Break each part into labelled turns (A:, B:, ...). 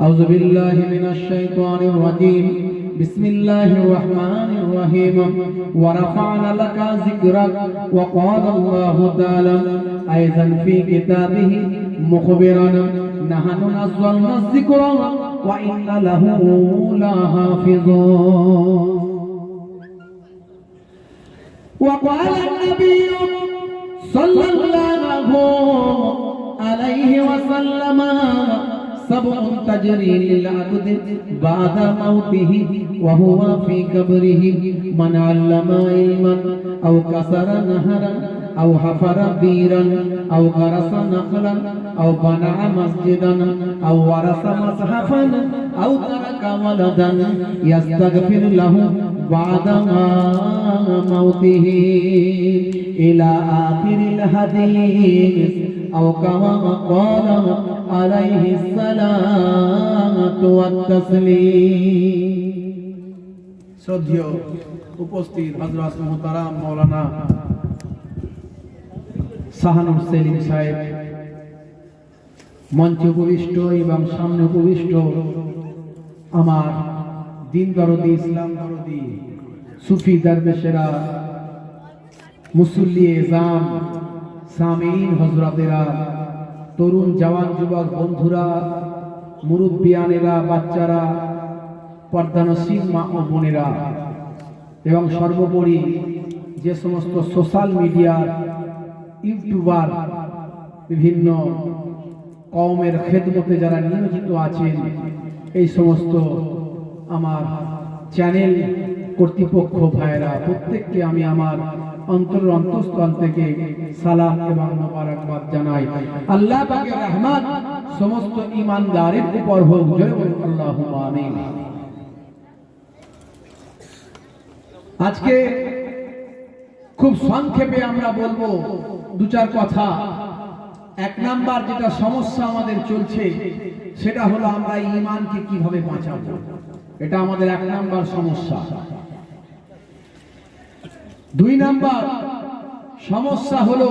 A: أعوذ بالله من الشيطان الرجيم بسم الله الرحمن الرحيم ورفعنا لك ذكرك وقال الله تعالى أيضا في كتابه مخبرا نحن نزلنا الذكر وإن له لحافظون وقال النبي صلى الله عليه وسلم سبع تجري للعبد بعد موته وهو في قبره من علم علما أو كسر نهرا أو حفر بيرا أو غرس نخلا أو بنى مسجدا أو ورث مصحفا أو ترك ولدا يستغفر له بعد موته إلى آخر الحديث أو كما قال عليه الصلاة والتسليم শ্রদ্ধেয় উপস্থিত হযরত মুহতারাম মাওলানা শাহানুর সেলিম সাহেব, মঞ্চে উপবিষ্ট এবং সামনে উপবিষ্ট আমার দিন দরদি, ইসলাম দরদি, সুফি দরবেশেরা, মুসল্লি এজাম, সামিন হযরতেরা, তরুণ জওয়ান যুবক বন্ধুরা, মুরব্বিয়ানেরা, বাচ্চারা, পর্দানসীন মা ও বোনেরা এবং সর্বোপরি যে সমস্ত সোশ্যাল মিডিয়ার ইউটিউবার, বিভিন্ন কওমের খেদমতে যারা নিয়োজিত আছেন, এই সমস্ত আমার চ্যানেল কর্তৃপক্ষ ভাইরা, প্রত্যেককে আমি আমার অন্তরের অন্তঃস্থল থেকে সালাম এবং মোবারকবাদ জানাই। আল্লাহ পাকের রহমত সমস্ত ঈমানদারের উপর হোক, জয় বলুন আল্লাহুম্মা আমিন। আজকে খুব সংক্ষেপে আমরা বলবো দু চার কথা। এক নাম্বার যেটা সমস্যা আমাদের চলছে সেটা হলো আমরা ঈমানকে কিভাবে বাঁচাবো, এটা আমাদের এক নাম্বার সমস্যা। দুই নাম্বার সমস্যা হলো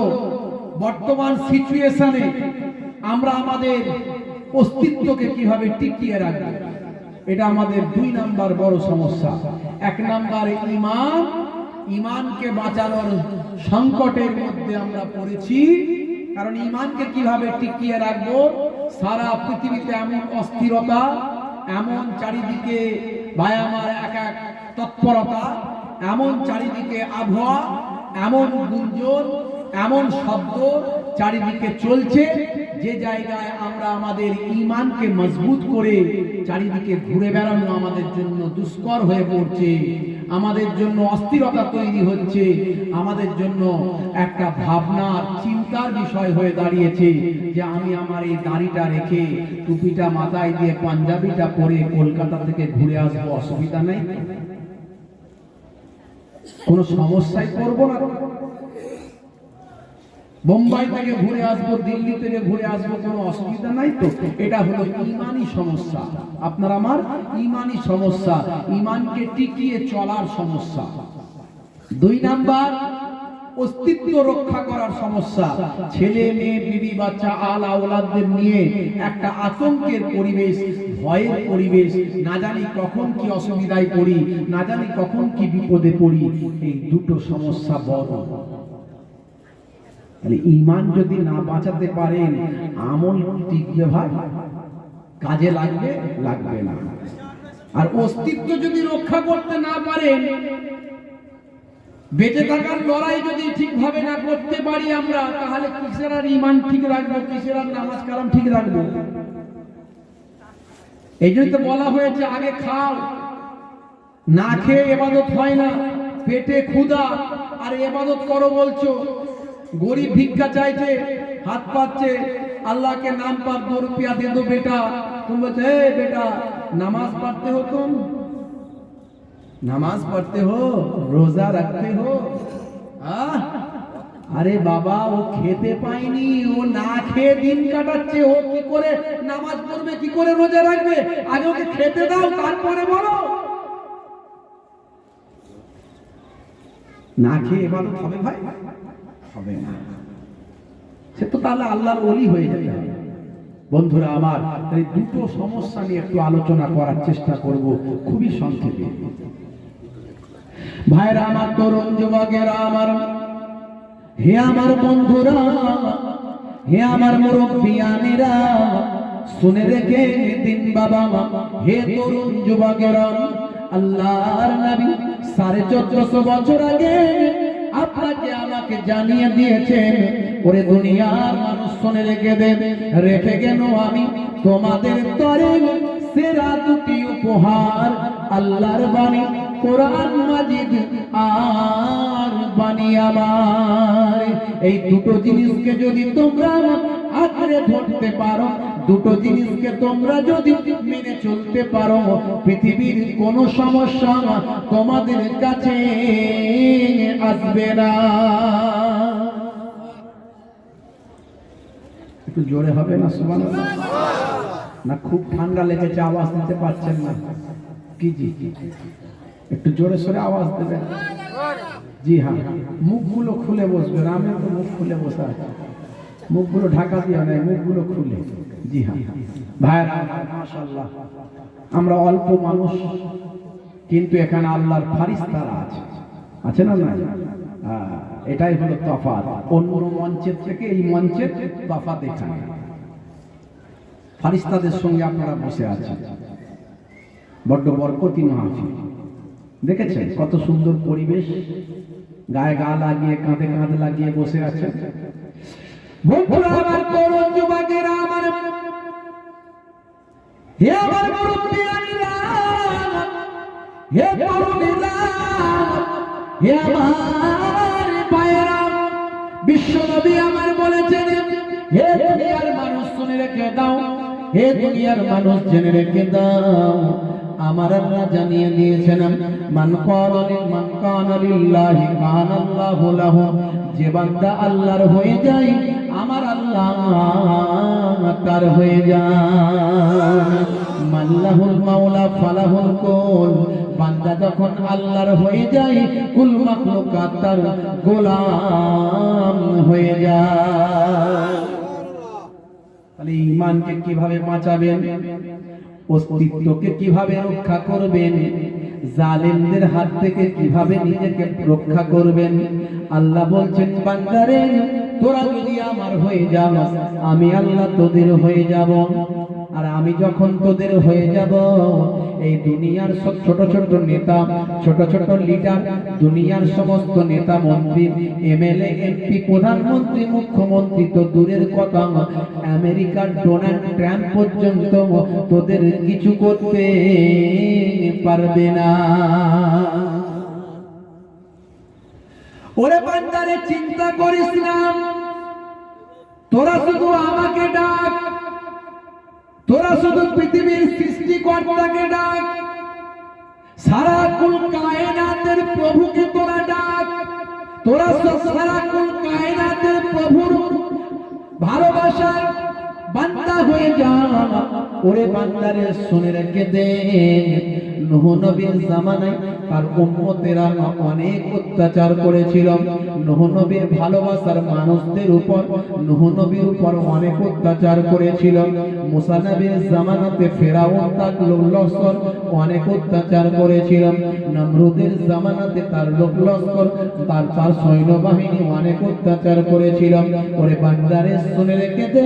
A: বর্তমান সিচুয়েশনে আমরা আমাদের অস্তিত্বকে কিভাবে টিকিয়ে রাখবো, এটা আমাদের দুই নাম্বার বড় সমস্যা। এক নাম্বার ঈমান, ঈমানকে বাঁচানোর সংকটের মধ্যে আমরা পড়েছি, কারণ ঈমানকে কিভাবে টিকিয়ে রাখবো, সারা পৃথিবীতে এমন অস্থিরতা, এমন চারিদিকে ভাই আমার এক এক তৎপরতা, এমন চারিদিকে আবহাওয়া, এমন গুঞ্জন, এমন শব্দ চারিদিকে চলছে, যে জায়গায় আমরা আমাদের ঈমানকে মজবুত করে চারিদিকে ঘুরে বেড়ানো আমাদের জন্য দুষ্কর হয়ে পড়ছে, আমাদের জন্য অস্থিরতা তৈরি হচ্ছে, আমাদের জন্য একটা ভাবনার চিন্তার বিষয় হয়ে দাঁড়িয়েছে যে আমি আমার এই দাড়িটা রেখে, টুপিটা মাথায় দিয়ে, পাঞ্জাবিটা পরে কলকাতা থেকে ঘুরে আসবো, অসুবিধা নেই, কোনো সমস্যায় পড়বো না। বোম্বাই থেকে ঘুরে আসবো, দিল্লি থেকে ঘুরে আসবো, কোনো অসুবিধা নাই তো। এটা হলো ঈমানি সমস্যা, আপনার আমার ঈমানি সমস্যা, ঈমানকে টিকিয়ে চলার সমস্যা। দুই নাম্বার অস্তিত্ব রক্ষা করার সমস্যা। ছেলে মেয়ে, বিবি বাচ্চা, আল আওলাদদের নিয়ে একটা আতঙ্কের পরিবেশ, ভয়ের পরিবেশ, না জানি কখন কি অসুবিধায় পড়ি, না জানি কখন কি বিপদে পড়ি। এই দুটো সমস্যা বড়। তাহলে ঈমান যদি না বাঁচাতে পারেন, আমল টিকবে ভাই, কাজে লাগবে, লাগবে না। আর অস্তিত্ব যদি রক্ষা করতে না পারেন, বেঁচে থাকার লড়াই যদি ঠিকভাবে না করতে পারি আমরা, তাহলে কিসের আর ঈমান ঠিক রাখবো, কিসের আর নামাজ কালাম ঠিক রাখবো? এই জন্য তো বলা হয়েছে আগে খাও, না খেয়ে ইবাদত হয় না, পেটে ক্ষুধা আর ইবাদত করো বলছো। গরিব ভিক্ষা চাইছে, হাত পাচ্ছে, अल्लाह के नाम पर 2 रुपया दे दो बेटा, तुम बोलते हे बेटा नमाज पढ़ते हो, तुम नमाज पढ़ते हो, रोजा रखते हो? अरे बाबा वो खेते पाइनी, वो ना खेয়ে দিন কাটাচ্ছে, ও কি করে নামাজ পড়বে, কি করে রোজা রাখবে? আগে ওকে খেতে দাও, তারপরে বলো। না খেয়ে ইবাদত হবে ভাই? হবে না। সে তো তাহলে আল্লাহর ওলি হয়ে যাবে। বন্ধুরা আমার, এই দুটো সমস্যা নিয়ে একটু আলোচনা করার চেষ্টা করব খুবই সংক্ষেপে। ভাইরা আমার, তরুণ যুবকেরা আমার, হে আমার বন্ধুরা, হে আমার মুরব্বিয়ানেরা, শুনে রেখে দিন বাবা, হে তরুণ যুবকেরা, আল্লাহর নবী 1450 বছর আগে আপনাকে আমাকে জানিয়ে দিয়েছেন, ওরে দুনিয়ার মানুষ শুনে রেখে দেন, রেখে গেল আমি তোমাদের তরে সেরা দুটি উপহার, আল্লাহর বাণী কোরআন মাজিদ আর বাণী আমার। এই দুটো জিনিসকে যদি তোমরা আঁকড়ে ধরতে পারো, দুটো জিনিসকে তোমরা যদি মেনে চলতে পারো, পৃথিবীর কোনো সমস্যা তোমাদের কাছে আসবে না। একটু জোরে হবে না সুবহানাল্লাহ? না খুব ঠান্ডা লেগেছে, আওয়াজ দিতে পারছেন না কি? জি, একটু জোরে সোরে আওয়াজ দেবেন। জি হ্যাঁ, মুখগুলো খুলে বসবেন। আমি তো মুখ খুলে বসে আছি, মুখগুলো ঢাকা দিয়ে নেই, মুখগুলো খুলে। জি হ্যাঁ ভাইরা, মাশাআল্লাহ, আমরা অল্প মানুষ, কিন্তু এখানে আল্লাহর ফারিস্তারা আছে, আছে না? না, এটাই হলো তফাৎ। অন্য মঞ্চের থেকে এই মঞ্চের তফাৎ এখানে। ফারিস্তাদের সঙ্গে আপনারা বসে আছেন, বড্ড বরকতি মাহফিল। দেখেছেন কত সুন্দর পরিবেশ, গায়ে গা লাগিয়ে কাঁধে কাঁধ লাগিয়ে বসে আছেন। বন্ধুরা আমার, তরুণ যুবকেরা আমার, হে আমার মুরব্বিয়ানেরা, হে তরুণেরা, হে আমার ভাইয়েরা, বিশ্বনবী আমার বলেছেন, হে দুনিয়ার মানুষ শুনে রেখে দাও, হে দুনিয়ার মানুষ জেনে রেখে দাও, আমার আল্লাহ জানিয়ে দিয়েছেন, মান কানা লিল্লাহি কানা আল্লাহু লাহু, যে বান্দা আল্লাহর হয়ে যায়, আমার আল্লাহ তার হয়ে যায়। মাল্লাহুল মাওলা ফালাহুল কুল, বান্দা যখন আল্লাহর হয়ে যায়, কুল মাখলুকাত তার গোলাম হয়ে যায়। তাহলে ঈমানকে কিভাবে বাঁচাবেন, অস্তিত্বকে কিভাবে রক্ষা করবেন, জালেমদের হাত থেকে কিভাবে নিজেকে রক্ষা করবেন? আল্লাহ বলছেন, বান্দারে তোরা যদি আমার হয়ে যাস, আমি আল্লাহ তোদের হয়ে যাব। আর আমি যখন তোদের হয়ে যাব, এই দুনিয়ার সব ছোট ছোট নেতা, ছোট ছোট লিডার, দুনিয়ার সমস্ত নেতা মন্ত্রী, এমএলএ, এমপি, প্রধানমন্ত্রী, মুখ্যমন্ত্রী তো দূরের কথা, আমেরিকার ডোনাল্ড ট্রাম্প পর্যন্ত তোদের কিছু করতে পারবে না। ওরে বান্দারে, চিন্তা করিস না, তোরা শুধু আমাকে ডাক, তোরা শুধু পৃথিবীর সৃষ্টিকর্তাকে ডাক, সারা কুল কায়নাতের প্রভুকে তোরা ডাক, তোরা সারা কুল কায়নাতের প্রভুর ভালোবাসার বান্দা হয়ে যা। ওরে বান্দারে, শুনে রেখে দে, নূহ নবীর জামানায় তার উম্মতেরা অনেক অত্যাচার করেছিল। নূহ নবীর ভালোবাসার মানুষদের উপর, নূহ নবীর উপর অনেক অত্যাচার করেছিল। মুসা নবীর জামানাতে ফেরাউন তার লোকলস্কর অনেক অত্যাচার করেছিল। নমরুদের জামানাতে তার লোকলস্কর, তার সৈন্যবাহিনী অনেক অত্যাচার করেছিল। ওরে বান্দারে, শুনে রেখে দে,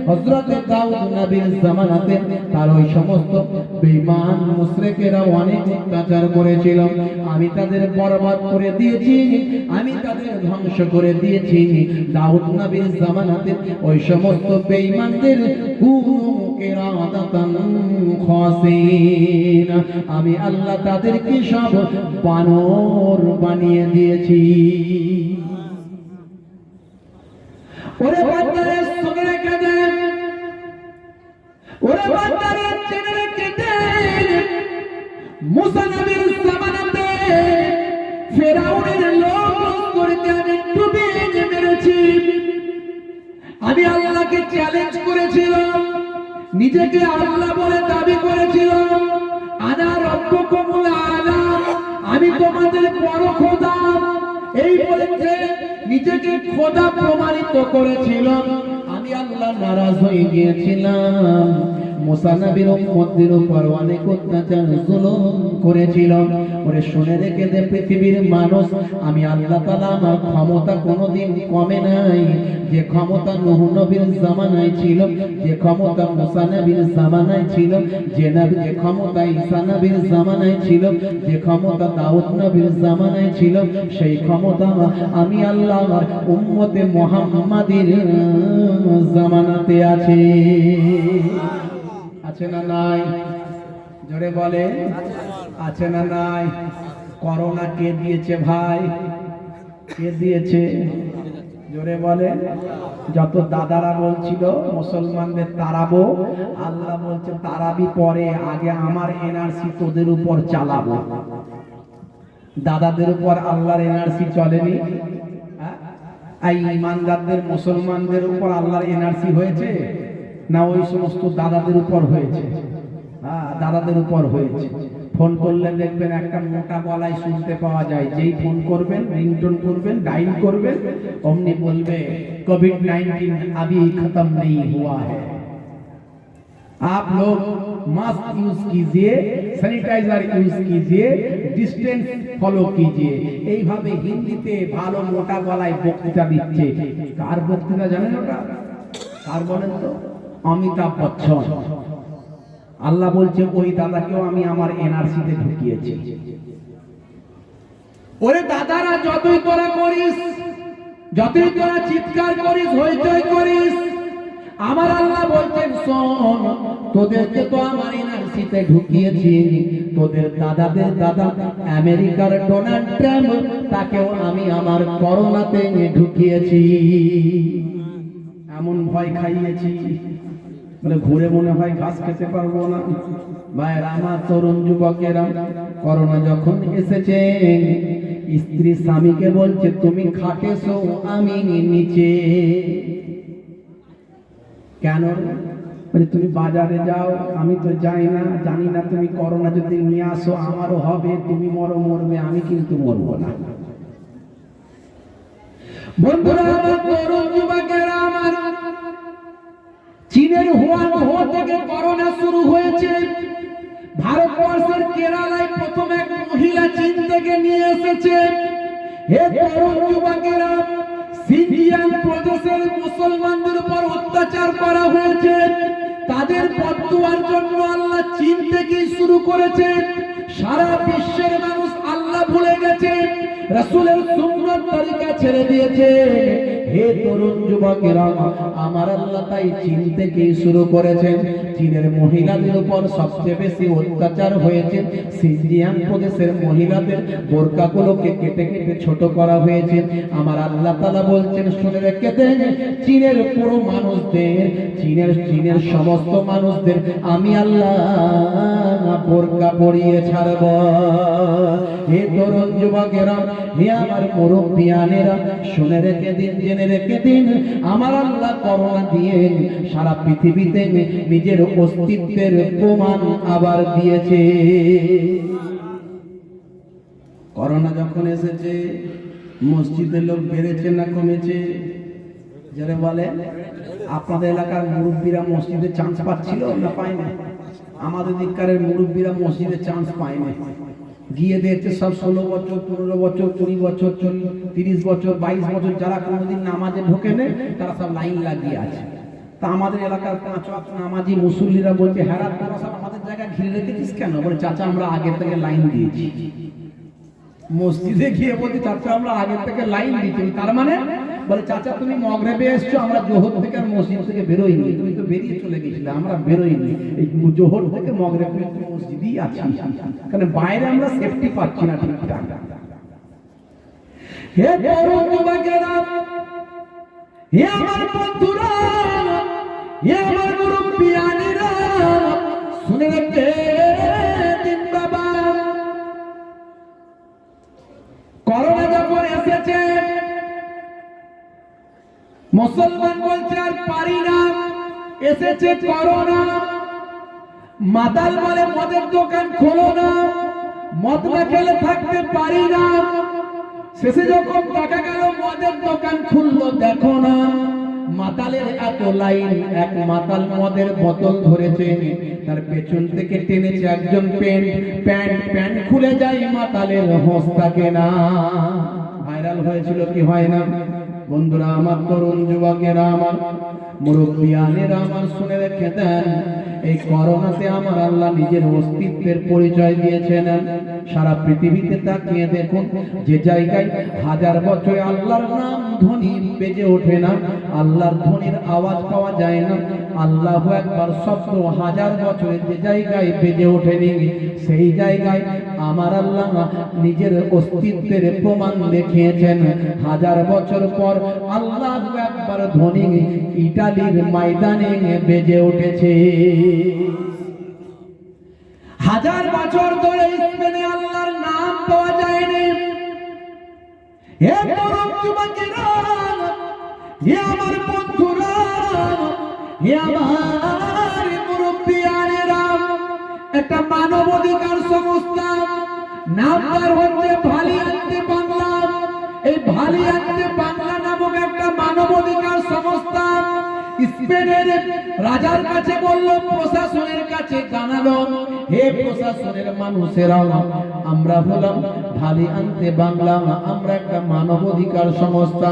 A: হযরত দাউদ নবীর জামানাতে তার ওই সমস্ত বেঈমান মুশরিকেরা অনেক অত্যাচার করেছিল। আমি তাদের বরবাদ করে দিয়েছি, আমি তাদের ধ্বংস করে দিয়েছি। দাউদ নবীর জামানাতে ওই সমস্ত বেঈমানদের কিরাদাতান খাসিন, আমি আল্লাহ তাদেরকে সব বানর বানিয়ে দিয়েছি। ওরে বান্দারে, শুনে রেখে দে, ওরে বান্দারে, জেনে রেখে দে, মুসা নবীর জামানাতে ফেরাউনের লোকলস্করকে আমি ডুবিয়ে মেরেছি। আমি আল্লাহকে চ্যালেঞ্জ করেছিলাম, নিজেকে আল্লাহ বলে দাবি করেছিলাম, আনা রাব্বুকুমুল আলা, আমি তোমাদের বড় খোদা, এই বলে নিজেকে খোদা প্রমাণিত করেছিলাম। আমি আল্লাহ নারাজ হয়ে গিয়েছিলাম। মুসা নবীর উম্মতদের উপর অনেক অত্যাচার জুলুম করেছিল। ওরে শুনে রেখে দে পৃথিবীর মানুষ, আমি আল্লাহ তাআলা আমার ক্ষমতা কোনোদিন কমে নাই। যে ক্ষমতা নূহ নবীর জামানায় ছিল, যে ক্ষমতা মুসা নবীর জামানায় ছিল, যে ক্ষমতা ঈসা নবীর জামানায় ছিল, যে ক্ষমতা দাউদ নবীর জামানায় ছিল, সেই ক্ষমতা আমি আল্লাহ আমার উম্মতে মুহাম্মাদির জামানাতে আছে। আছে না নাই? জোরে বলে, আছে না নাই? করোনা কে দিয়েছে ভাই? কে দিয়েছে? জোরে বলে। যত দাদারা বলছিল মুসলমানদের তাড়াবো, আল্লাহ বলছে তাড়াবি পরে, আগে আমার এনআরসি তোদের উপর চালাবো। দাদাদের উপর আল্লাহর এনআরসি চলেনি? এই ইমানদারদের মুসলমানদের উপর আল্লাহর এনআরসি হয়েছে না ওই সমস্ত দাদাদের উপর হয়েছে? হ্যাঁ, দাদাদের উপর হয়েছে। ফোন করলে দেখবেন একটা মোটা গলায় শুনতে পাওয়া যায়, যেই ফোন করবেন, রিংটোন করবেন, ডায়াল করবেন, অমনি বলবে कोविड-19 अभी खत्म नहीं हुआ है, आप लोग मास्क यूज कीजिए, सैनिटाइजर यूज कीजिए, डिस्टेंस फॉलो कीजिए। এইভাবে হিন্দিতে ভালো মোটা গলায় বক্তৃতা দিচ্ছে। কার বক্তৃতা জানেন ওটা? কার বলেন তো? অমিতাভ বচ্চন। আল্লাহ বলছে ওই দাদাকেও আমি আমার এনআরসিতে ঢুকিয়েছি। ওরে দাদারা, যতই তোরা করিস, যতই তোরা চিৎকার করিস, হইচই করিস, আমার আল্লাহ বলছেন শোন, তোদেরকে তো আমার এনআরসিতে ঢুকিয়েছি। তোদের দাদাদের দাদা আমেরিকার ডোনাল্ড ট্রাম্প, তাকেও আমি আমার করোনাতে ঢুকিয়েছি। এমন ভয় খাইয়েছি বলে ঘুরে মনে হয় ঘাস খেতে পারবো না। ভাইয়েরা আমার, তরুণ যুবকেরা, করোনা যখন এসেছে, স্ত্রী স্বামীকে বলছে তুমি খাটে শো, আমি নিচে। কেন? বলে তুমি বাজারে যাও, আমি তো যাই না, জানি না তুমি করোনা যদি নিয়ে আসো আমারও হবে, তুমি মরবে, আমি কিন্তু মরবো না। বন্ধুরা আমার, তরুণ যুবকেরা আমার, চীনের হুয়ানহো থেকে করোনা শুরু হয়েছে। ভারতবর্ষের কেরালায় প্রথম এক মহিলা চীন থেকে নিয়ে এসেছে। হে তরুণ যুবকেরা, সিনজিয়াং প্রদেশের মুসলমানদের উপর অত্যাচার করা হয়েছে। তাদের বদদুয়ার জন্য আল্লাহ চীন থেকেই শুরু করেছে। সারা বিশ্বের মানুষ আল্লাহ ভুলে গেছে, রাসূলের সুন্নাত তরিকা ছেড়ে দিয়েছে। হে তরুণ যুবকেরা, আমার আল্লাহ তাই চীন থেকেই শুরু করেছেন। চীনের মহিলাদের উপর সবচেয়ে বেশি অত্যাচার হয়েছে। সিনজিয়াং প্রদেশের মহিলাদের বোরকাগুলোকে কেটে কেটে ছোট করা হয়েছে। আমার আল্লাহ তাআলা বলছেন শুনে রেখে দেন, চীনের পুরো মানুষদের, চীনের সমস্ত মানুষদের আমি আল্লাহ বোরকা পরিয়ে ছাড়ব। হে তরুণ যুবকেরা, হে আমার মুরব্বিয়ানেরা, শুনে রেখে দিন, জেনে রেখে দিন, আমার আল্লাহ করোনা দিয়ে সারা পৃথিবীতে নিজের অস্তিত্বের প্রমাণ আবার দিয়েছে। করোনা যখন এসেছে, মসজিদের লোক বেড়েছে না কমেছে? যারা বলে আপনাদের এলাকার মুরব্বীরা মসজিদে চান্স পাচ্ছিল না পায় না? আমাদের দিককারের মুরব্বীরা মসজিদে চান্স পায় না। গিয়ে দেখছে সব 16 বছর, 15 বছর, 20 বছর, 30 বছর, 22 বছর যারা কোনোদিন নামাজে ঢোকে নেই, তারা সব লাইন লাগিয়ে আছে। তা আমাদের এলাকার 5 ওয়াক্ত নামাজি মুসল্লিরা বলছে, হ্যাঁ তোরা সব আমাদের জায়গায় ঘিরে রেখেছিস কেন? বলে চাচা আমরা আগে থেকে লাইন দিয়েছি। মসজিদে গিয়ে বলছে চাচা আমরা আগে থেকে লাইন দিয়েছি। তার মানে বলে চাচা তুমি মগরিবে এসছো, আমরা জোহর থেকে আর মসজিদ থেকে বেরোইনি, তুমি তো বেরিয়ে চলে গেছিলে, আমরা বেরোইনি, এই জোহর থেকে মগরিব পর্যন্ত মসজিদই আছি, কারণ বাইরে আমরা সেফটি পাচ্ছি না ঠিকঠাক। হে তরুণ যুবকেরা, হে আমার বন্ধুরা, হে আমার মুরব্বিয়ানেরা, শুনে রাখতে দিন বাবা, করোনা যখন এসেছে মুসলমান বলছে আর পারি না, এসেছে করোনা। মাতাল বলে মদের দোকান খোলো না, মদ না খেলে থাকতে পারি না। শেষে যখন দেখা গেল মদের দোকান খুললো, দেখো না মাতালের এত লাইন, এক মাতাল মদের বোতল ধরেছে, তার পেছন থেকে টেনেছে একজন প্যান্ট খুলে যায়, মাতালের হোশ থাকে না। ভাইরাল হয়েছিল কি হয় না? বন্ধুরা আমার, তরুণ যুবকেরা আমার, মুরব্বিয়ানেরা আমার, শুনে রেখে দেন, এই করোনাতে আমার আল্লাহ নিজের অস্তিত্বের পরিচয় দিয়েছেন। সারা পৃথিবীতে তাকিয়ে দেখুন, যে জায়গায় হাজার বছরে আল্লাহর নাম ধ্বনি বেজে ওঠে না, আল্লাহর ধ্বনির আওয়াজ পাওয়া যায় না, আল্লাহু আকবার শব্দ হাজার বছরে যে জায়গায় বেজে ওঠেনি, সেই জায়গায় আমার আল্লাহ নিজের অস্তিত্বের প্রমাণ দেখিয়েছেন। হাজার বছর পর আল্লাহু আকবার ধ্বনি ইটালির ময়দানে বেজে উঠেছে। হাজার বছর ধরে স্পেনে আল্লাহর নাম পাওয়া যায়নি। হে তরুণ যুবকেরা, হে আমার বন্ধুরা, হে আমার মুরব্বিয়ানেরা, একটা মানবাধিকার সংস্থা, নামদার হচ্ছে ভালিয়ান্তে বাংলা। এই ভালিয়ান্তে বাংলা নামক একটা মানবাধিকার সংস্থা স্পেনের রাজার কাছে বলল, প্রশাসনের কাছে জানালো, হে প্রশাসনের মানুষেরা, আমরা হলাম ভালিয়ান্তে বাংলা, আমরা একটা মানবাধিকার সংস্থা,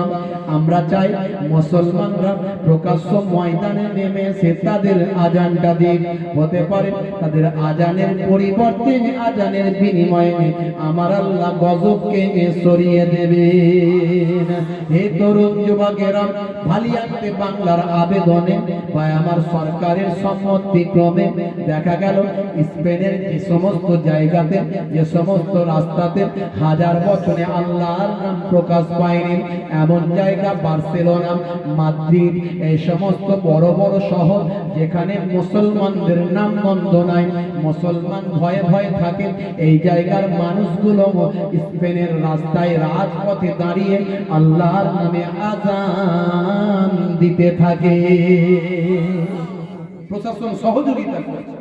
A: আমরা চাই মুসলমানরা প্রকাশ্য ময়দানে নেমে এসে তাদের আজানটা দিক। হতে পারে তাদের আজানের পরিবর্তে, আজানের বিনিময়ে আমার আল্লাহ গজবকে সরিয়ে দেবে। হে তরুণ যুবকেরা, ভালিয়ান্তে বাংলার আবেদনে বা আমার সরকারের সম্মতিক্রমে দেখা গেল স্পেনের যে সমস্ত জায়গাতে, যে সমস্ত রাস্তাতে হাজার বছরে আল্লাহর নাম প্রকাশ পায়নি, এমন জায়গা বার্সেলোনা, মাদ্রিদ, এই সমস্ত বড় বড় শহর যেখানে মুসলমানদের নাম গন্ধ নাই, মুসলমান ভয়ে ভয়ে থাকে, এই জায়গার মানুষগুলো স্পেনের রাস্তায় রাজপথে দাঁড়িয়ে আল্লাহর নামে আযান দিতে থাকে। প্রশাসন সহযোগিতা করছে।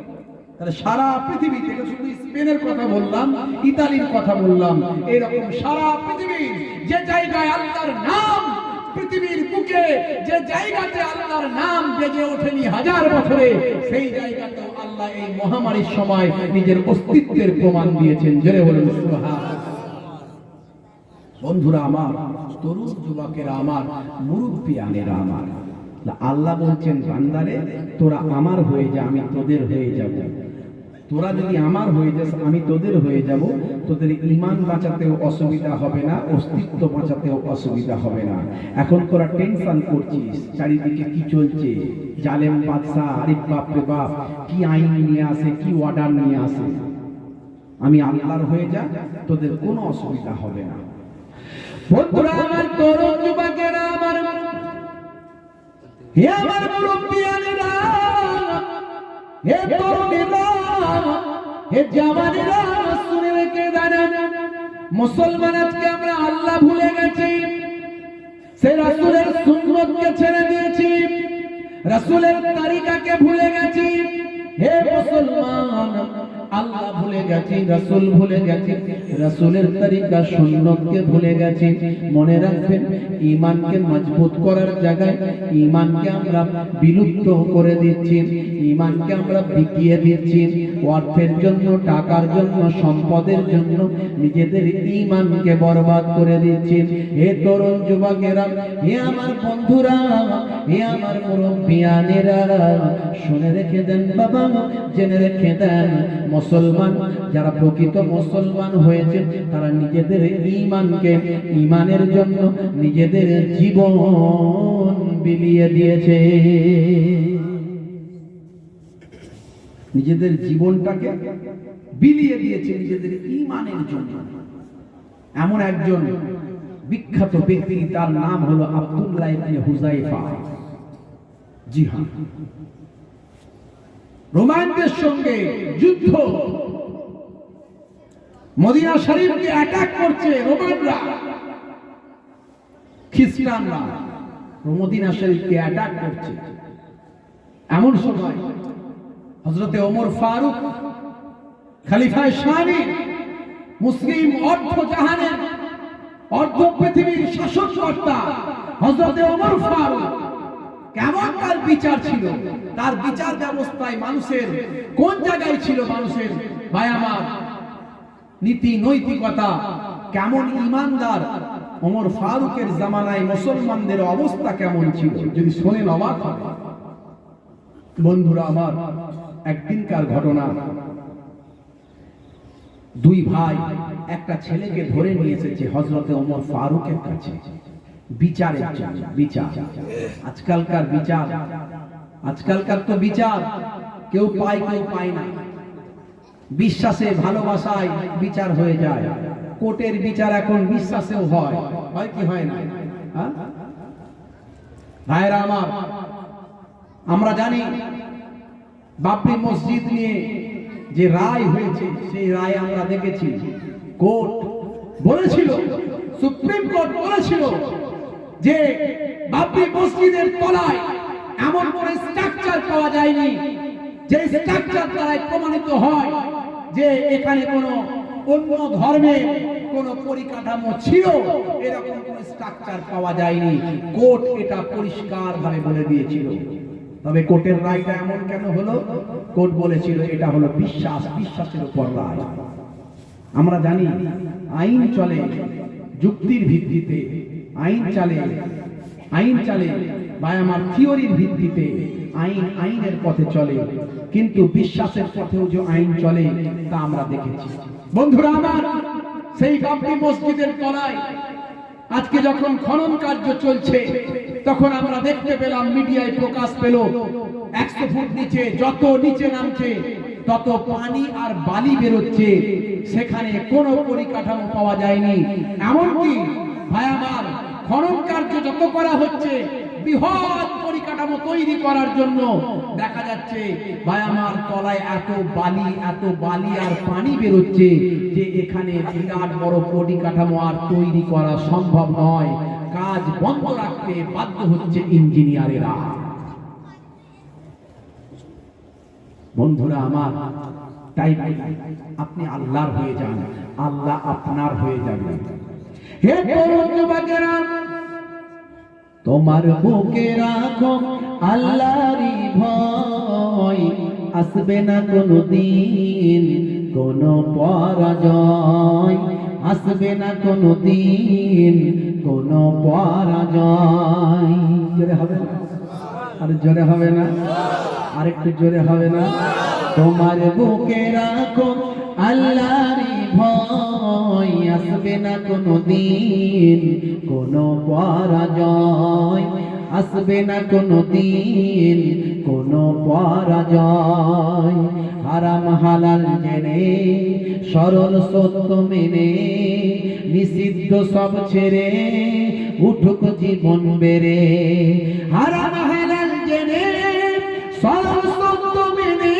A: তাহলে সারা পৃথিবী থেকে, শুধু স্পেনের কথা বললাম, ইতালির কথা বললাম, এরকম সারা পৃথিবীর যে জায়গায় আল্লাহর নাম, পৃথিবীর বুকে যে জায়গাতে আল্লাহর নাম বেজে ওঠেনি হাজার বছরে, সেই জায়গাতেও আল্লাহ এই মহামারীর সময় নিজের অস্তিত্বের প্রমাণ দিয়েছেন। জোরে বলুন সুবহানাল্লাহ। বন্ধুরা আমার, তরুণ যুবকেরা আমার, মুরব্বিয়ানেরা আমার, আল্লাহ বলছেন, বান্দারে তোরা আমার হয়ে যা, আমি তোদের হয়ে যাব। তোরা যদি আমার হয়ে যাস, আমি তোদের হয়ে যাব। তোদের ঈমান বাঁচাতেও অসুবিধা হবে না, অস্তিত্ব বাঁচাতেও অসুবিধা হবে না। এখন তোরা টেনশন করছিস, চারিদিকে কি চলছে, জালেম বাদশা, আরে বাপ রে বাপ, কি আইন নিয়ে আসে, কি অর্ডার নিয়ে আসে। আমি আল্লাহর হয়ে যা, তোদের কোনো অসুবিধা হবে না। বন্ধুরা আমার, তরুণ যুবকেরা আমার, হে আমার মুরব্বিয়ানেরা, হে তরুণেরা, হে জওয়ানেরা, শুনে রেখে দেন, মুসলমান আজকে আমরা আল্লাহ ভুলে গেছি, সেই রাসূলের সুন্নতকে ছেড়ে দিয়েছি, রাসূলের তরিকাকে ভুলে গেছি। হে মুসলমান, আল্লাহ ভুলে গেছি, রাসূল ভুলে গেছি, রাসূলের তরিকা সুন্নতকে ভুলে গেছি। মনে রাখবেন, ঈমানকে মজবুত করার জায়গায় ঈমানকে আমরা বিলুপ্ত করে দিচ্ছি, ঈমানকে আমরা বিকিয়ে দিচ্ছি, অর্থের জন্য, টাকার জন্য, সম্পদের জন্য নিজেদের ঈমানকে বরবাদ করে দিচ্ছি। হে তরুণ যুবকেরা, হে আমার বন্ধুরা, হে আমার মুরব্বিয়ানেরা, শুনে রেখে দেন বাবা, জেনে রেখে দেন, মুসলমান যারা প্রকৃত মুসলমান হয়েছে, তারা নিজেদের ঈমানকে, ঈমানের জন্য নিজেদের জীবন বিলিয়ে দিয়েছে, নিজেদের জীবনটাকে বিলিয়ে দিয়েছে নিজেদের ঈমানের জন্য। এমন একজন বিখ্যাত ব্যক্তি, তার নাম হলো আব্দুল্লাহ ইবনে হুযায়ফা। জি হ্যাঁ, রোমানদের সঙ্গে যুদ্ধ, মদিনা শরীফকে অ্যাটাক করছে রোমানরা, খ্রিস্টানরা মদিনা শরীফকে অ্যাটাক করছে। এমন সময় হযরতে ওমর ফারুক, খলিফায়ে শানি, মুসলিম অর্ধ জাহানের, অর্ধ পৃথিবীর শাসককর্তা হযরতে ওমর ফারুক কেমন তার বিচার ছিল, তার বিচার ব্যবস্থায় মানুষের কোন জায়গায় ছিল, মানুষের ভাই আমার নীতি নৈতিকতা কেমন, ইমানদার ওমর ফারুকের জামানায় মুসলমানদের অবস্থা কেমন ছিল, যদি শোনেন অবাক হবে। বন্ধুরা আমার, একদিনকার ঘটনা, দুই ভাই একটা ছেলেকে ধরে নিয়ে এসেছে হযরতে ওমর ফারুকের কাছে বিচারের জন্য। বিচার, আজকালকার বিচার, আজকালকার তো বিচার কেউ পায় কেউ পায় না। বিশ্বাসে ভালোবাসায় বিচার হয়ে যায়, কোর্টের বিচার এখন বিশ্বাসেও হয়, হয় কি হয় না? ভাইরা আমার, আমরা জানি বাবরি মসজিদ নিয়ে যে রায় হয়েছে, সেই রায় আমরা দেখেছি। কোর্ট বলেছিল, সুপ্রিম কোর্ট বলেছিল যে বাবরি মসজিদের তলায় এমন কোন স্ট্রাকচার পাওয়া যায়নি যে স্ট্রাকচার দ্বারা প্রমাণিত হয় যে এখানে কোনো অন্য ধর্মের কোন পরিকাঠামো ছিল, এরকম কোন স্ট্রাকচার পাওয়া যায়নি। কোর্ট এটা পরিষ্কার ভাবে বলে দিয়েছিল। তবে কোর্টের রায়টা এমন কেন হলো? কোর্ট বলেছিল এটা হলো বিশ্বাস, বিশ্বাসের উপর রায়। আমরা জানি আইন চলে যুক্তির ভিত্তিতে, আইন চলে ভাই আমার থিওরির ভিত্তিতে, আইন আইনের পথে চলে, কিন্তু বিশ্বাসের পথেও যে আইন চলে তা আমরা দেখেছি। বন্ধুরা আমার, সেই বাবরি মসজিদের তলায় আজকে যখন খনন কার্য চলছে, তখন আমরা দেখতে পেলাম, মিডিয়ায় প্রকাশ পেল 100 ফুট নিচে, যত নিচে নামছে তত পানি আর বালি বেরোচ্ছে, সেখানে কোনো পরিকাঠামো পাওয়া যায়নি। এমনকি ভাই আমার, খনন কার্য যত করা হচ্ছে, বৃহৎ পরিকাঠামো তৈরি করার জন্য দেখা যাচ্ছে ভাই আমার তলায় এত বালি আর পানি বেরোচ্ছে যে এখানে বিরাট বড় পরিকাঠামো আর তৈরি করা সম্ভব নয়। কাজ বন্ধ রাখতে বাধ্য হচ্ছে ইঞ্জিনিয়ারেরা। বন্ধুরা আমার, তাই আপনি আল্লাহর হয়ে যান, আল্লাহ আপনার হয়ে যাবে। হে তরুণ যুবকেরা, তোমার বুকে রাখো আল্লাহরই ভয়, আসবে না কোনদিন কোনো পরাজয়, আসবে না কোনদিন কোনো পরাজয়। জোরে হবে না? আর জোরে হবে না? আরেকটু জোরে হবে না? তোমার বুকে রাখো আল্লাহরই ভয়, আসবে না কোনদিন কোনো পরাজয়, আসবে না কোনদিন কোনো পরাজয়। হারাম হালাল জেনে, সরল সত্য মেনে, নিষিদ্ধ সব ছেড়ে উঠুক জীবন বেড়ে। হারাম হালাল জেনে, সরল সত্য মেনে,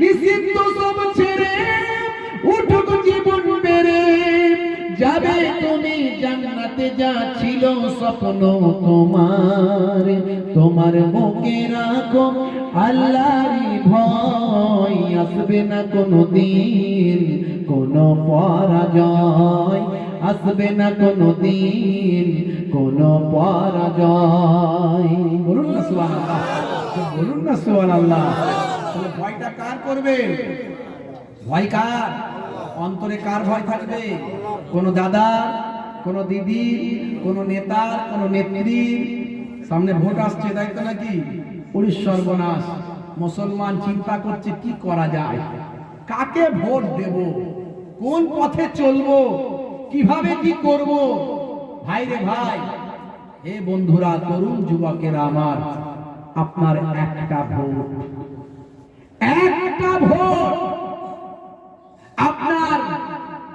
A: নিষিদ্ধ সব ছেড়ে উঠুক জীবন বেড়ে। যাবে তুমি জান্নাতে, যা ছিল স্বপ্ন তোমার, তোমার বুকে রাখো আল্লাহরই ভয়, আসবে না কোনদিন কোনো পরাজয়, আসবে না কোনদিন কোনো পরাজয়। বলুন না সুবহানাল্লাহ, বলুন না সুবহানাল্লাহ। তাহলে ভয়টা কার করবে? ভয় কার? অন্তরে কার ভয় থাকবে? কোন দাদা, কোন দিদি, কোন নেতা, কোন নেত্রী? সামনে ভোট আসছে, তাই তো নাকি? পুলিশ সর্বনাশ, মুসলমান চিন্তা করছে কি করা যায়, কাকে ভোট দেব, কোন পথে চলবো, কিভাবে কি করব। ভাই রে ভাই, হে বন্ধুরা, তরুণ যুবকেরা আমার, আপনার একটা ভোট, একটা ভোট আপনার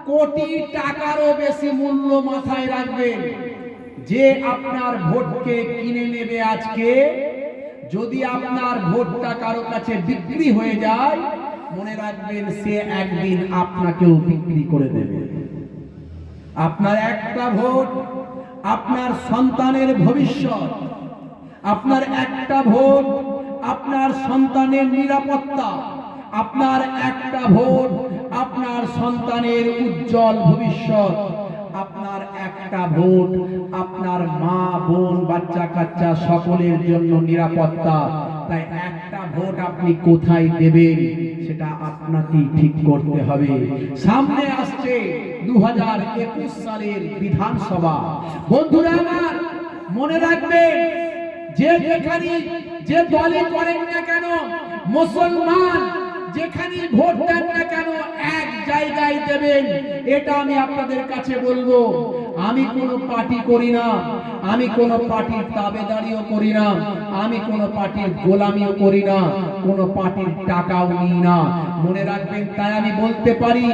A: কোটি টাকারও বেশি মূল্য। মাথায় রাখবেন, যে আপনার ভোটকে কিনে নেবে আজকে, যদি আপনার ভোটটা কারো কাছে বিক্রি হয়ে যায়, মনে রাখবেন সে একদিন আপনাকেও বিক্রি করে দেবে। আপনার একটা ভোট আপনার সন্তানের ভবিষ্যৎ, আপনার একটা ভোট আপনার সন্তানের নিরাপত্তা, আপনার একটা ভোট আপনার সন্তানের উজ্জ্বল ভবিষ্যৎ, আপনার একটা একটা ভোট আপনার মা বোন বাচ্চা কাচ্চা সকলের জন্য নিরাপত্তা। তাই একটা ভোট আপনি কোথায় দেবেন সেটা আপনাকেই ঠিক করতে হবে। সামনে আসছে 2021 সালের বিধানসভা। বন্ধুরা আমার, মনে রাখবেন, যে যেখানে যে দলে করেন না কেন, মুসলমান যেখানে ভোট দেন না কেন এক জায়গায় দেবেন। এটা আমি আপনাদের কাছে বলবো। আমি কোনো পার্টি করি না, আমি কোনো পার্টির তাবেদারিও করি না, আমি কোনো পার্টির গোলামিও করি না, কোনো পার্টির টাকাও নিই না। মনে রাখবেন, তাই আমি বলতে পারি,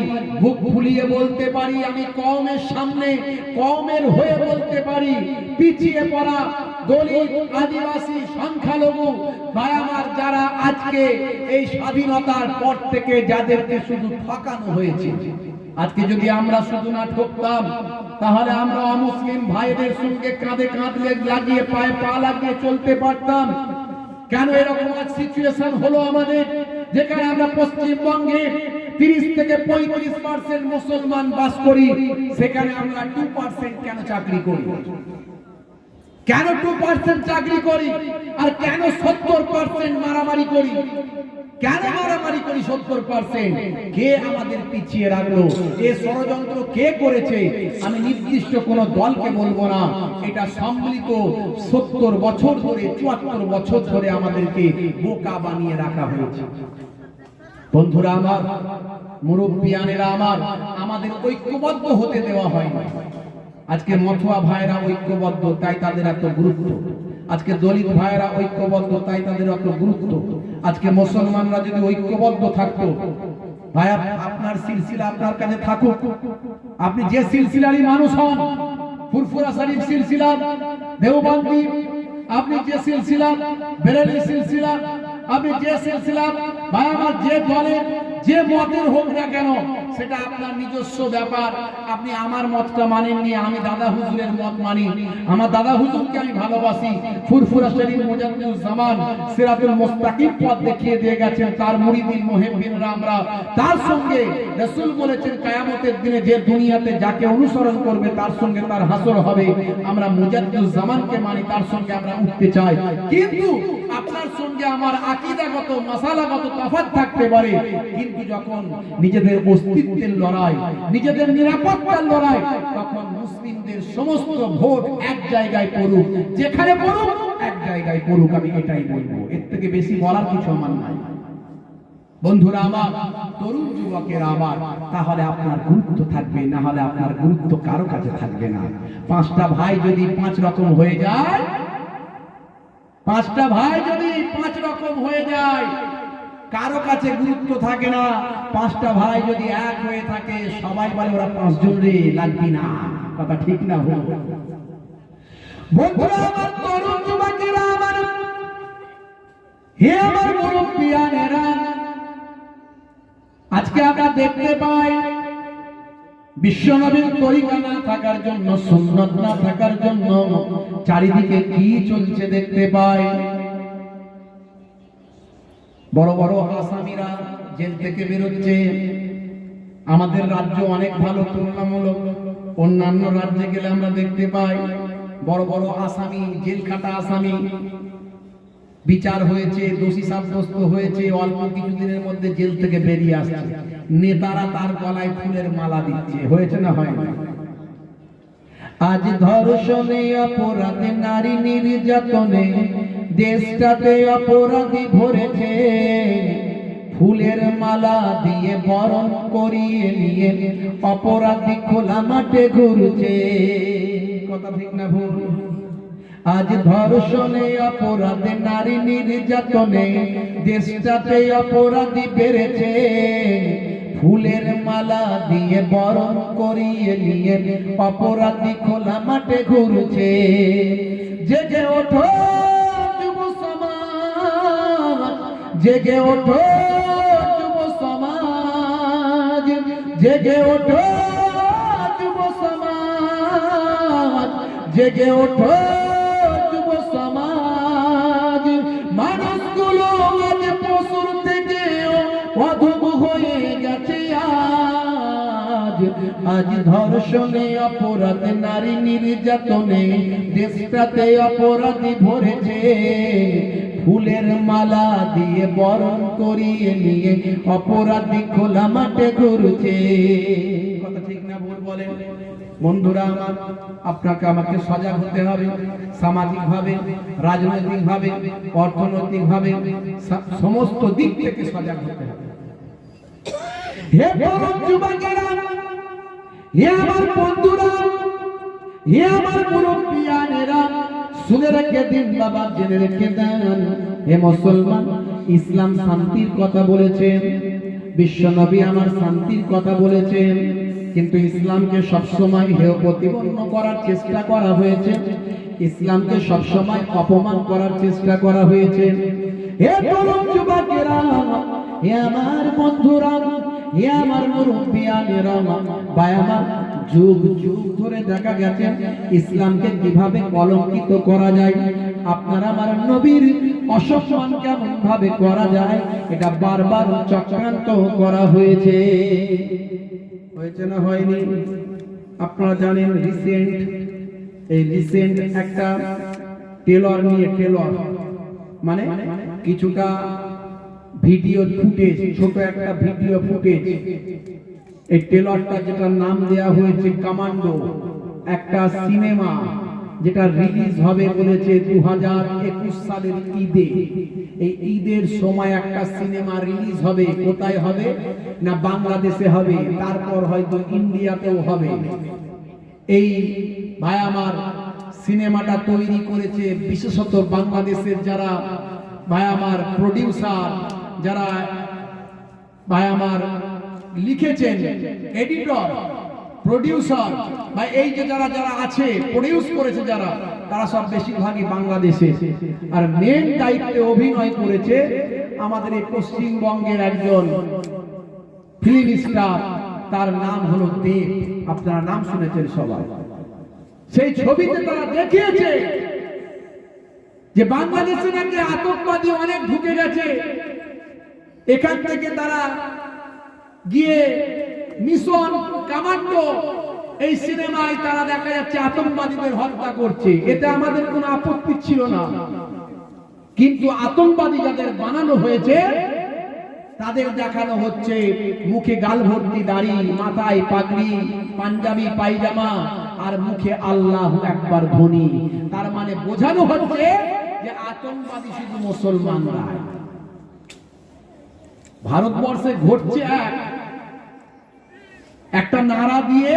A: বুক ফুলিয়ে বলতে পারি, আমি কওমের সামনে কওমের হয়ে বলতে পারি, পিছিয়ে পড়া দলিত আদিবাসী সংখ্যালঘু ভাই আমার, যারা আজকে এই স্বাধীনতার পর থেকে যাদেরকে শুধু ঠকানো হয়েছে, আজকে যদি আমরা শুধু না ঠকতাম তাহলে আমরা অমুসলিম ভাইদের সঙ্গে কাঁধে কাঁধ লাগিয়ে পায়ে পা লাগিয়ে চলতে পারতাম। কেন এরকম এক সিচুয়েশন হলো আমাদের, যেখানে আমরা পশ্চিমবঙ্গে 30 থেকে 35% মুসলমান বাস করি, সেখানে আমরা 2% কেন চাকরি করি? কেন 2% চাকরি করি আর কেন 70% মারামারি করি? কেন মারামারি করি 70%? কে আমাদের পিছিয়ে রাখলো? এ ষড়যন্ত্র কে করেছে? আমি নির্দিষ্ট কোন দলকে বলবো না, এটা সম্মিলিত 70 বছর ধরে 74 বছর ধরে আমাদেরকে বোকা বানিয়ে রাখা হয়েছে। বন্ধুরা আমার, মুরব্বিয়ানেরা আমার, আমাদের ঐক্যবদ্ধ হতে দেওয়া হয় না। আজকে মথুয়া ভাইরা ঐক্যবদ্ধ, তাই তাদের এত গুরুত্ব। আজকে দলিত ভাইরা ঐক্যবদ্ধ, তাই তাদের এত গুরুত্ব। আজকে মুসলমানরা যদি ঐক্যবদ্ধ থাকতো, ভাই আপনার সিলসিলা আপনার কাছে থাকুক, আপনি যে সিলসিলারই মানুষ হন, ফুরফুরা শরীফ সিলসিলা, দেওবন্দি, আপনি যে সিলসিলা, বেরেলি সিলসিলা, আপনি যে সিলসিলা, ভাই আমার যে দলের যে মতের হোক না কেন, সেটা আপনার নিজস্ব ব্যাপার। আপনি আমার মতটা মানেননি, আমি দাদা হুজুরের মত মানি। আমার দাদা হুজুরকে আমি ভালোবাসি। ফুরফুরা শরীফ মুজাদ্দিদুজ্জামান সিরাতুল মুস্তাকিম পথ দেখিয়ে দিয়ে গেছেন, তার মুরিদিন মুহিব্বিনরা আমরা। তার সঙ্গে রাসূল বলেছেন, কিয়ামতের দিনে যে দুনিয়াতে যাকে অনুসরণ করবে তার সঙ্গে তার হাসর হবে। আমরা মুজাদ্দিদুজ্জামানকে মানি, তার সঙ্গে আমরা উঠতে চাই। কিন্তু আপনার সঙ্গে আমার আকীদাগত মাসালাগত তফাৎ থাকতে পারে, কিন্তু যখন নিজেদের অস্তিত্বের লড়াই, নিজেদের নিরাপত্তার লড়াই, তখন মুসলিমদের সমস্ত ভোট এক জায়গায় পড়ুক, যেখানে পড়ুক এক জায়গায় পড়ুক। আমি এটাই বলবো, এর থেকে বেশি বলার কিছু আমার নাই। বন্ধুরা আমার, তরুণ যুবকেরা আমার, তাহলে আপনার গুরুত্ব থাকবে, না হলে আপনার গুরুত্ব কারো কাছে থাকবে না। 5টা ভাই যদি 5 রকম হয়ে যায়, 5টা ভাই যদি 5 রকম হয়ে যায়, কারো কাছে গুরুত্ব থাকে না। 5টা ভাই যদি এক হয়ে থাকে, সবাই বলে ওরা 5 জন রে, লাগবি না। কথা ঠিক না? বন্ধুরা আমার, তরুণ যুবকেরা আমার, হে আমার মুরব্বিয়ানেরা, আজকে আমরা দেখতে পাই বিশ্বনবীর তরিকা না থাকার জন্য, সুন্নাত না থাকার জন্য চারিদিকে কি চলছে দেখতে পাই। বড় বড় আসামিরা জেল থেকে বেরোচ্ছে। আমাদের রাজ্য অনেক ভালো তুলনামূলক, অন্যান্য রাজ্যে গেলে আমরা দেখতে পাই বড় বড় আসামি, জেল খাটা আসামি বিচার হয়েছে, দোষী সাব্যস্ত হয়েছে, অল্প কিছুদিনের মধ্যে জেল থেকে বেরিয়ে আসছে। নেতারা তার গলায় ফুলের মালা দিচ্ছে। হয়েছে না হয় না? আজ ধর্ষণে অপরাধে, নারী নির্যাতনে দেশটাতে অপরাধী ভরেছে, ফুলের মালা দিয়ে বরণ করিয়ে নিয়ে অপরাধী খোলা মাঠে ঘুরছে। কথা ঠিক না ভুল? আজ ধর্ষণে অপরাধে, নারী নির্যাতনে দেশটাতে অপরাধী বেড়েছে, ফুলের মালা দিয়ে বরণ করিয়ে নিয়ে অপরাধী খোলা মাঠে ঘুরছে। জেগে ওঠো যুব সমাজ, জেগে ওঠো যুব সমাজ, জেগে ওঠো যুব সমাজ, জেগে ওঠো যুব সমাজ। মানুষগুলো আজ পশুর থেকে অধম হয়ে গেছে। আজ আজ ধর্ষণে অপরাধ, নারী নির্যাতনে দেশটাতে অপরাধী ভরেছে। ফুলের মালা দিয়ে বরণ করিয়ে নিয়ে অপরাধী খোলা মাঠে ঘুরছে। কথা ঠিক না ভুল বলেন? বন্ধুরা আমার, আপনাকে আমাকে সজাগ হতে হবে, সামাজিক ভাবে, রাজনৈতিক ভাবে, অর্থনৈতিক ভাবে, সমস্ত দিক থেকে সজাগ হতে হবে। হে তরুণ যুবকেরা, হে আমার বন্ধুরা, হে আমার মুরব্বিয়ানেরা, শুনে রেখে দিন বাবা, জেনে রেখে দেন। হে মুসলমান, ইসলাম শান্তির কথা বলেছেন, বিশ্ব নবী আমার শান্তির কথা বলেছেন, কিন্তু ইসলামকে সবসময় হেয় প্রতিপন্ন করার চেষ্টা করা হয়েছে, ইসলামকে সবসময় অপমান করার চেষ্টা করা হয়েছে। হে তরুণ যুবকেরা, হে আমার বন্ধুরা, হে আমার মুরব্বিয়ানেরা, ভাই আমার, যুগ যুগ ধরে দেখা গেছে ইসলামকে কিভাবে কলঙ্কিত করা যায়, আপনারা আমার নবীর অসম্মান কেমন ভাবে করা যায়, এটা বারবার চক্রান্ত করা হয়েছে। হয়েছে না হয়নি? আপনারা জানেন রিসেন্ট একটা টেলর নিয়ে, টেলর মানে কিছুটা ভিডিও ফুটেজ, ছোট একটা ভিডিও ফুটেজ, এই টেলরটা যেটা নাম দেয়া হয়েছে কমান্ডো, একটা সিনেমা যেটা রিলিজ হবে বলেছে 2021 সালের ঈদে। এই ঈদের সময় একটা সিনেমা রিলিজ হবে। কোথায় হবে? না বাংলাদেশে হবে, তারপর হয়তো ইন্ডিয়াতেও হবে। এই ভাই আমার সিনেমাটা তৈরি করেছে বিশেষত বাংলাদেশের যারা ভাই আমার প্রোডিউসার, যারা ভাই আমার লিখেছেন, এডিটর, প্রোডিউসার, বা এই যে যারা যারা আছে প্রোডিউস করেছে যারা, তারা সব বেশিরভাগই বাংলাদেশে। আর মেন দায়িত্বে অভিনয় করেছে আমাদের এই পশ্চিমবঙ্গের একজন ফিল্ম স্টার, তার নাম হলো দেব। আপনারা নাম শুনেছেন সবাই। সেই ছবিতে তারা দেখিয়েছে যে বাংলাদেশে নাকি আতঙ্কবাদী অনেক ঢুকে গেছে, এখান থেকে তারা গিয়ে মিশন কমান্ডো, এই সিনেমায় তারা দেখা যাচ্ছে আতঙ্কবাদীদের হত্যা করছে। এতে আমাদের কোনো আপত্তি ছিল না, কিন্তু আতঙ্কবাদী যাদের বানানো হয়েছে তাদের দেখানো হচ্ছে মুখে গাল ভর্তি দাড়ি, মাথায় পাগড়ি, পাঞ্জাবি পায়জামা, আর মুখে আল্লাহু আকবার ধ্বনি। তার মানে বোঝানো হচ্ছে যে আতঙ্কবাদী শুধু মুসলমানরা। ভারতবর্ষে ঘটছে একটা নারা দিয়ে,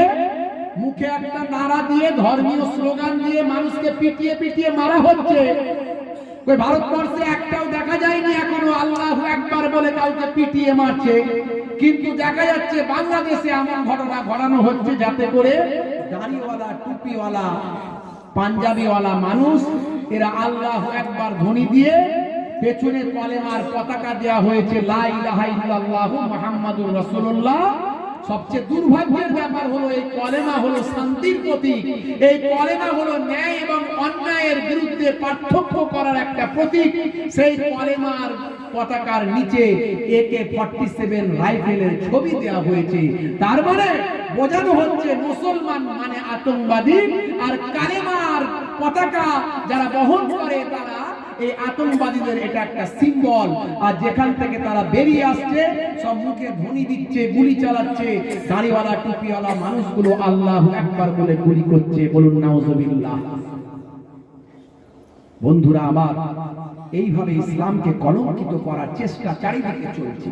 A: মুখে একটা নারা দিয়ে, ধর্মীয় স্লোগান দিয়ে মানুষকে পিটিয়ে পিটিয়ে মারা হচ্ছে। ওই ভারতবর্ষে একটাও দেখা যায়নি এখনো আল্লাহু আকবার বলে কাউকে পিটিয়ে মারছে। কিন্তু দেখা যাচ্ছে বাংলাদেশে এমন ঘটনা ঘটানো হচ্ছে যাতে করে দাড়িওয়ালা, টুপিওয়ালা, পাঞ্জাবিওয়ালা মানুষ, এরা আল্লাহু আকবার ধ্বনি দিয়ে পেছনে কলেমার পতাকা দেয়া হয়েছে, লা ইলাহা ইল্লাল্লাহু মুহাম্মাদুর রাসূলুল্লাহ। সবচেয়ে দুর্ভাগ্যের ব্যাপার হলো এই কলেমা হলো শান্তির প্রতীক, এই কলেমা হলো ন্যায় এবং অন্যায়ের বিরুদ্ধে পার্থক্য করার একটা প্রতীক। সেই কলেমার পতাকার নিচে AK-47 রাইফেলের ছবি দেওয়া হয়েছে। তার মানে বোঝানো হচ্ছে মুসলমান মানে আতঙ্কবাদী, আর কালেমার পতাকা যারা বহন করে তারা এই আতঙ্কবাদীদের এটা একটা সিম্বল। আর যেখান থেকে তারা বেরিয়ে আসছে সব মুখে ধ্বনি দিচ্ছে, গুলি চালাচ্ছে, দাড়িওয়ালা টুপিওয়ালা মানুষগুলো আল্লাহু আকবার বলে গুলি করছে। বলুন নাউজুবিল্লাহ। বন্ধুরা আমার, এইভাবে ইসলামকে কলঙ্কিত করার চেষ্টা চারিদিকে চলছে,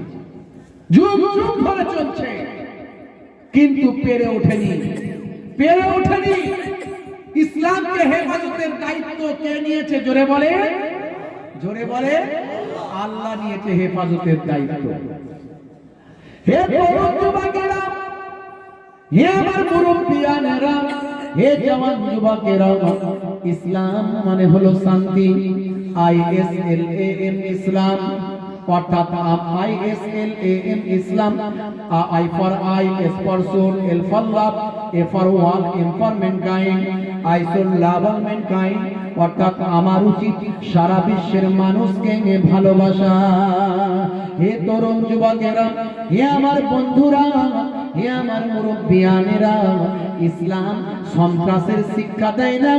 A: যুগ যুগ ধরে চলছে, কিন্তু পেরে ওঠেনি। ইসলামকে হেফাজতের দায়িত্ব কে নিয়েছে? জোরে বলে, জোরে বলে, আল্লাহ নিয়েছে হেফাজতের দায়িত্ব। হে তরুণ যুবকেরা, হে আমার মুরব্বিয়ানেরা, হে জওয়ান যুবকেরা, ইসলাম মানে হলো শান্তি। ISLAM ইসলাম, অর্থাৎ ISLAM Islam, I for I, S for soul, L for love, A for all, M for mankind, I should love all mankind, অর্থাৎ আমার উচিত সারা বিশ্বের মানুষকে ভালোবাসা। হে তরুণ যুবকেরা, হে আমার বন্ধুরা, হে আমার মুরব্বিয়ানেরা, ইসলাম সন্ত্রাসের শিক্ষা দেয় না,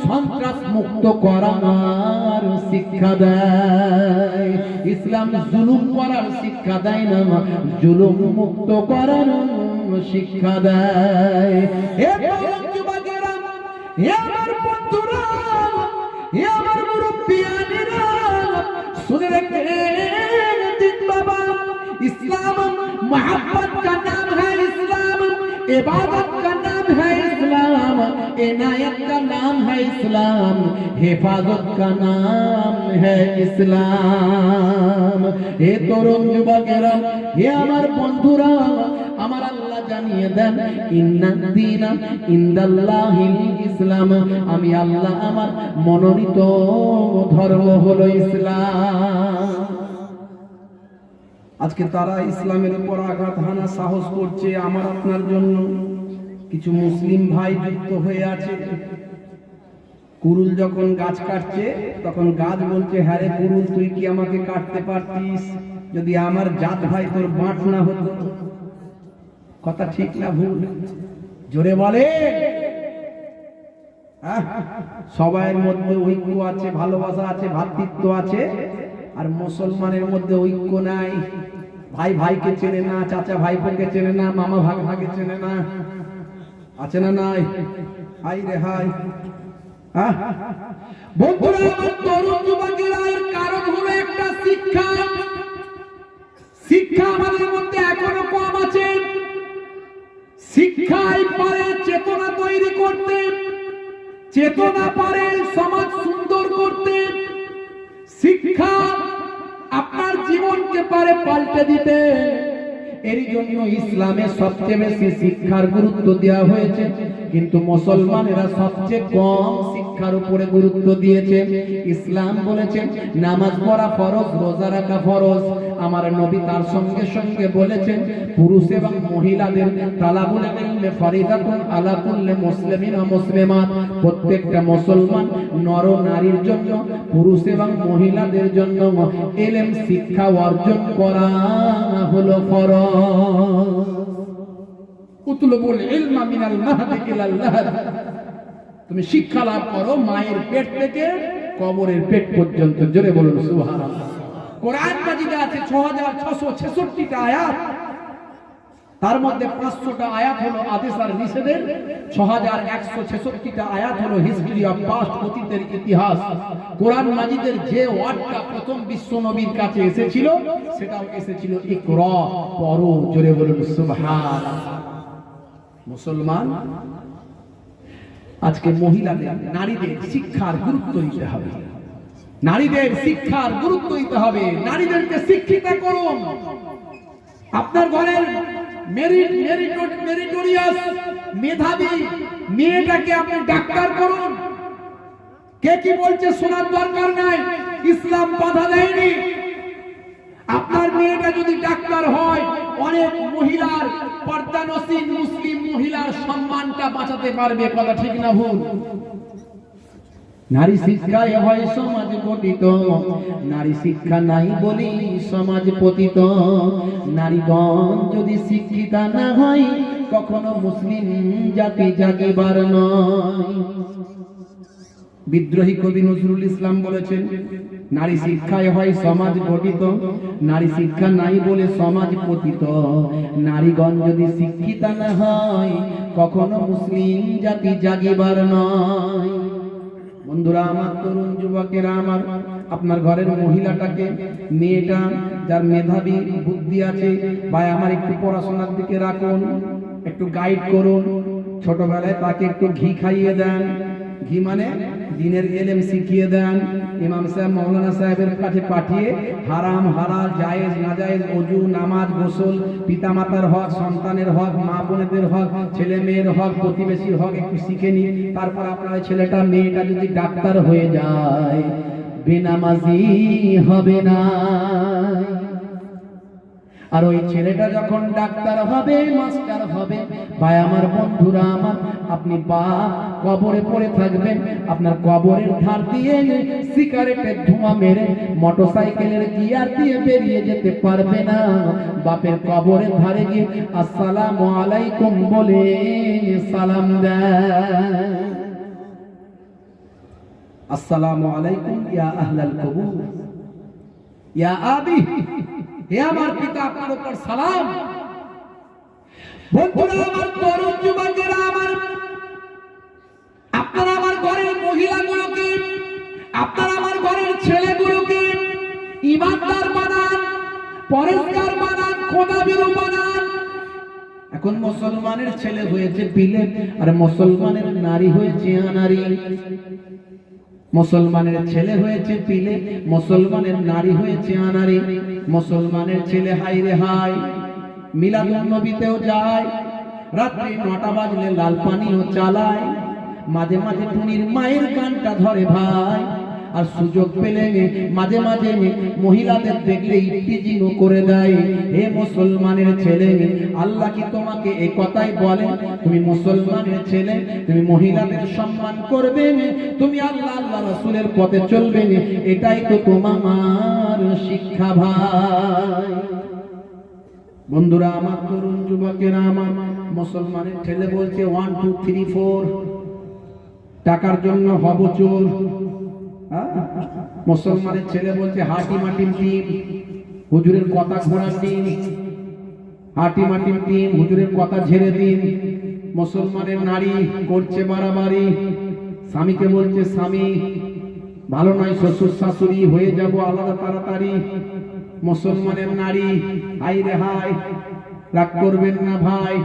A: সন্ত্রাস মুক্ত করার শিক্ষা দেয়। ইসলাম জুলুম করার শিক্ষা দেয় না, জুলুম মুক্ত করার শিক্ষা দেয়। হে যুবকেরা, হে আমার বন্ধুরা, হে আমার মুরব্বিয়ানেরা, শুনে রাখবেন দিন বাবা, इस्लाम मोहब्बत का नाम है इस्लाम, इबादत का नाम है इस्लाम, इनायत का नाम है इस्लाम, हिफाजत का नाम है इस्लाम। हे तरुण যুবকেরা, হে আমার বন্ধুরা, আমার আল্লাহ জানিয়ে দেন ইন্নাদ দীনা ইনদাল্লাহিল ইসলাম, আমি আল্লাহ আমার মনোনীত ধর্ম হলো ইসলাম। আজকে তারা ইসলামের উপর আঘাত হানা সাহস করছে আমার আপনার জন্য। কিছু মুসলিম ভাই যুক্ত হয়ে আছে। কুরুল যখন গাছ কাটছে তখন গাছ বলছে, হ্যাঁ রে কুরুল, তুই কি আমাকে কাটতে পারতিস যদি আমার জাত ভাই তোর বাঁট না হতো? কথা ঠিক না ভুল? জোরে বলে। সবাইয়ের মধ্যে ঐক্য আছে, ভালোবাসা আছে, ভ্রাতৃত্ব আছে, আর মুসলমানের মধ্যে ঐক্য নাই। ভাই ভাইকে চেনে না, চাচা ভাইপোকে চেনে না, মামা ভাগে চেনে না। আছে না নাই? হাই রে হাই। বন্ধুরা, আমার তরুণ যুবকেরা, এর কারণ হলো একটা শিক্ষা। শিক্ষা আমাদের মধ্যে এখনো কম আছে। শিক্ষাই পারে চেতনা তৈরি করতে, চেতনা পারে সমাজ সুন্দর করতে। শিক্ষা আপনার জীবনকে পারে পাল্টে দিতে। এর জন্য ইসলামে সবচেয়ে বেশি শিক্ষার গুরুত্ব দেওয়া হয়েছে, কিন্তু মুসলমানেরা সবচেয়ে কম শিক্ষার উপরে গুরুত্ব দিয়েছে। ইসলাম বলেছে নামাজ পড়া ফরজ, রোজা রাখা ফরজ। আমার নবী তার সঙ্গে সঙ্গে বলেছেন পুরুষ এবং মহিলাদের তালাবুল ইলমে ফরিদাতুন আলা কুল্লি মুসলিমিন ওয়া মুসলিমাত, প্রত্যেকটা মুসলমান নর নারীর জন্য, পুরুষ এবং মহিলাদের জন্য ইলম শিক্ষা অর্জন করা হলো ফরজ। উতলুবুল ইলমা মিনাল মাহদি ইলাল লাহদ, তুমি শিক্ষা লাভ করো মায়ের পেট থেকে কবরের পেট পর্যন্ত। জোরে বলুন সুবহানাল্লাহ। কোরআন মাজিদে আছে 6666টা আয়াত, তার মধ্যে 500টা আয়াত হলো আদেশ আর নিষেধের, 6166টা আয়াত হলো হিস্ট্রি অফ পাস্ট, অতীতের ইতিহাস। কোরআন মাজিদের যে ওয়ার্ডটা প্রথম বিশ্ব নবীর কাছে এসেছিল সেটাও এসেছিল ইকরা, পড়ো। জোরে বলুন সুবহানাল্লাহ। মুসলমান আজকে মহিলাদের, নারীদের শিক্ষার গুরুত্ব দিতে হবে। নারীদের শিক্ষার গুরুত্ব দিতে হবে। নারীদেরকে শিক্ষিত করুন। আপনার ঘরের মেরিটোরিয়াস মেধাবী মেয়েটাকে আপনি ডাক্তার করুন। কে কি বলছে শোনার দরকার নাই, ইসলাম বাধা দেয়নি। আপনার মেয়েটা যদি ডাক্তার হয়, অনেক মহিলার, পর্দানসীন মুসলিম মহিলার সম্মানটা বাঁচাতে পারবে। কথা ঠিক না ভুল? নারী শিক্ষায় হয় সমাজ পতিত, নারী শিক্ষা নাই বলি সমাজ পতিত। নারীগণ যদি শিক্ষিতা না হয় কখনো মুসলিম জাতি জাগিবার নয়। বিদ্রোহী কবি নজরুল ইসলাম বলেছেন নারী শিক্ষায় হয় সমাজ গঠিত, নারী শিক্ষা নাই বলে সমাজ পতিত। নারীগণ যদি শিক্ষিতা না হয় কখনো মুসলিম জাতি জাগিবার নয়। বন্ধুরা আমার, তরুণ যুবকেরা আমার, আপনার ঘরের মহিলাটাকে, মেয়েটা যার মেধাবী বুদ্ধি আছে, ভাই আমার একটু পড়াশোনার দিকে রাখুন, একটু গাইড করুন। ছোটবেলায় তাকে একটু ঘি খাইয়ে দেন। ঘি মানে দিনের ইলম শিখিয়ে দেন। ইমাম সাহেব, মাওলানা সাহেবের কাছে পাঠিয়ে হারাম হালাল, জায়েজ নাজায়েজ, ওযু, নামাজ, গোসল, পিতামাতার হক, সন্তানের হক, মা বোনেদের হক, ছেলে মেয়ের হক, প্রতিবেশীর হক একটু শিখে নিন। তারপর আপনার ছেলেটা মেয়েটা যদি ডাক্তার হয়ে যায়, বেনামাজি হবে না। আর ওই ছেলেটা যখন ডাক্তার হবে, মাস্টার হবে, ভাই আমার বন্ধুরা আমার, আপনি কবরে পড়ে থাকবেন, আপনার কবরের ধার দিয়ে সিগারেটের ধোঁয়া মেরে মোটরসাইকেলের গিয়ার দিয়ে বেরিয়ে যেতে পারবে না। বাপের কবরের ধারে গিয়ে আসসালামু আলাইকুম বলে সালাম দেয়। আসসালামু আলাইকুম ইয়া আহলাল কবুর, ইয়া আবি, হে আমার পিতা, আপনার উপর সালাম। বন্ধুরা আমার, তরুণ যুবকেরা আমার, আপনারা আমার ঘরের মহিলাগুলোকে, আপনারা আমার ঘরের ছেলেগুলোকে ইমানদার বানান, পরেশগার বানান, খোদাবিরু বানান। এখন মুসলমানের ছেলে হয়েছে পিলে, আর মুসলমানের নারী হয়েছে আনারি। মুসলমানের ছেলে হয়েছে পিলে, মুসলমানের নারী হয়েছে আনারি। মুসলমানের ছেলে হাই রে হাই, মিলাদুন নবীতেও যায়, রাত্রি 9টা বাজলে লাল পানিও চালায়, মাঝে মাঝে টুনির মায়ের গানটা ধরে ভাই। আর সুযোগ পেলে মাঝে মাঝে মহিলাদের দেখলে ইফতিজিংও করে দেয়। হে মুসলমানের ছেলে, আল্লাহ কি তোমাকে এই কথাই বলে, তুমি মুসলমানের ছেলে, তুমি মহিলাদের সম্মান করবে, তুমি আল্লাহ আল্লাহ রাসূলের পথে চলবে, এটাই তো তোমার শিক্ষা ভাই। বন্ধুরা আমার, তরুণ যুবকেরা আমার, মুসলমানের ছেলে বলছে 1 2 3 4, টাকার জন্য হব চোর। মুসলমানের ছেলে বলছে হাটি মাটিম টিম, হুজুরের কথা ঘোরার দিন, হাটি মাটিম টিম, হুজুরের কথা ঝেড়ে দিন। মুসলমানের নারী করছে বাড়াবাড়ি, স্বামীকে বলছে স্বামী ভালো নয়, শ্বশুর শাশুড়ি হয়ে যাব আলাদা তাড়াতাড়ি। মুসলমানের নারী হাই রে হাই, রাগ করবেন না ভাই।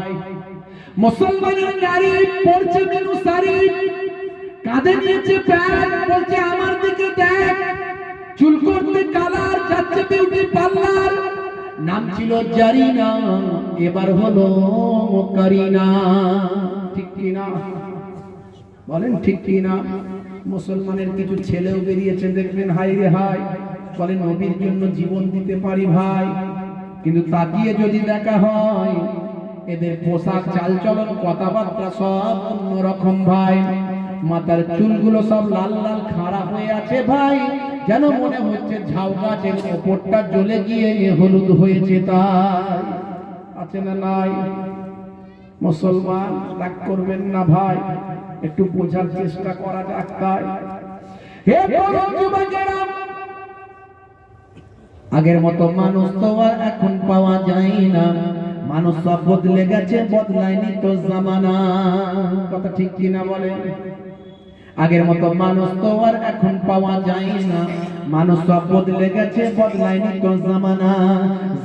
A: মুসলমানের নারী পড়ছে মেনু শাড়ি, কাঁধে নিয়েছে ব্যাগ, বলছে আমার দিকে দেখ, চুল করতে কালার, যাচ্ছে বিউটি পার্লার। নাম ছিল জারিনা, এবার হলো কারিনা। ঠিক কি না বলেন, ঠিক কি না? মুসলমানের কিছু ছেলেও বেরিয়েছে, দেখবেন হাই রে হাই, বলে নবীর জন্য জীবন দিতে পারি ভাই। কিন্তু তাকিয়ে যদি দেখা হয়, এদের পোশাক, চালচলন, কথাবার্তা সব অন্যরকম ভাই। মাথার চুলগুলো সব লাল লাল খাড়া হয়ে আছে ভাই, যেন মনে হচ্ছে ঝাউ গাছের ওপরটা জ্বলে গিয়ে হলুদ হয়েছে। তাই আছে না নাই? মুসলমান রাগ করবেন না ভাই, একটু বোঝার চেষ্টা করা যাক। তাই হে যুবকেরা, আগের মতো মানুষ তো আর এখন পাওয়া যায় না, মানুষ সব বদলে গেছে, বদলায়নি তো জামানা। কথা ঠিক কিনা বলেন? আগের মতো মানুষ তো আর এখন পাওয়া যায় না, মানুষ সব বদলে গেছে, বদলায়নি তো জামানা।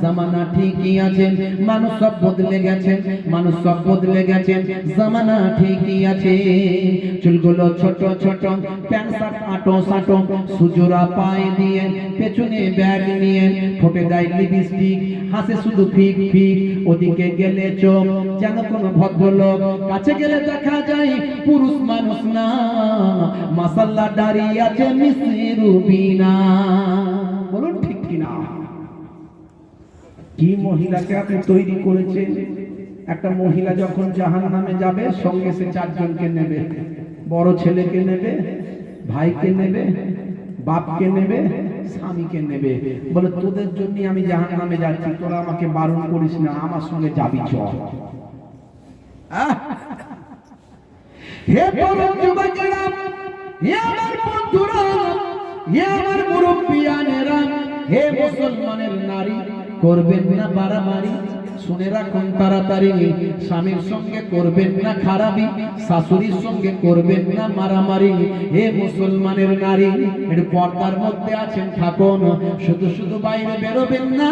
A: জামানা ঠিকই আছে, মানুষ সব বদলে গেছে, মানুষ সব বদলে গেছে, জামানা ঠিকই আছে। চুলগুলো ছোট ছোট, প্যান্ট শার্ট আটো সাটো, সুজোরা পায়ে দিয়ে, পেছনে ব্যাগ নিয়ে, ফোটে দেয় লিপস্টিক, হাসে শুধু ফিক ফিক। ওদিকে গেলে চোখ যেন কোনো ভদ্রলোক, কাছে গেলে দেখা যায় পুরুষ মানুষ না, মাশাআল্লাহ দাঁড়িয়ে আছে মিসির রুবিনা। বলুন ঠিক কিনা? কি মহিলাকে আপনি তৈরি করেছেন? একটা মহিলা যখন জাহান্নামে যাবে, সঙ্গে সে 4 জনকে নেবে, বড় ছেলেকে নেবে, ভাইকে নেবে, বাপকে নেবে, স্বামীকে নেবে। বলে তোদের জন্য আমি জাহান্নামে যাচ্ছি, তোরা আমাকে বারণ করিস না, আমার সঙ্গে যাবি চল। হে তরুণ যুবকেরা, হে আমার বন্ধুরা, হে আমার মুরব্বিয়ানেরা, হে মুসলমানের নারী, করবেন না বাড়াবাড়ি, শুনে রাখুন তাড়াতাড়ি। স্বামীর সঙ্গে করবেন না খারাপি, শাশুড়ির সঙ্গে করবেন না মারামারি। হে মুসলমানের নারী, একটু পর্দার মধ্যে আছেন থাকুন, শুধু শুধু বাইরে বেরোবেন না,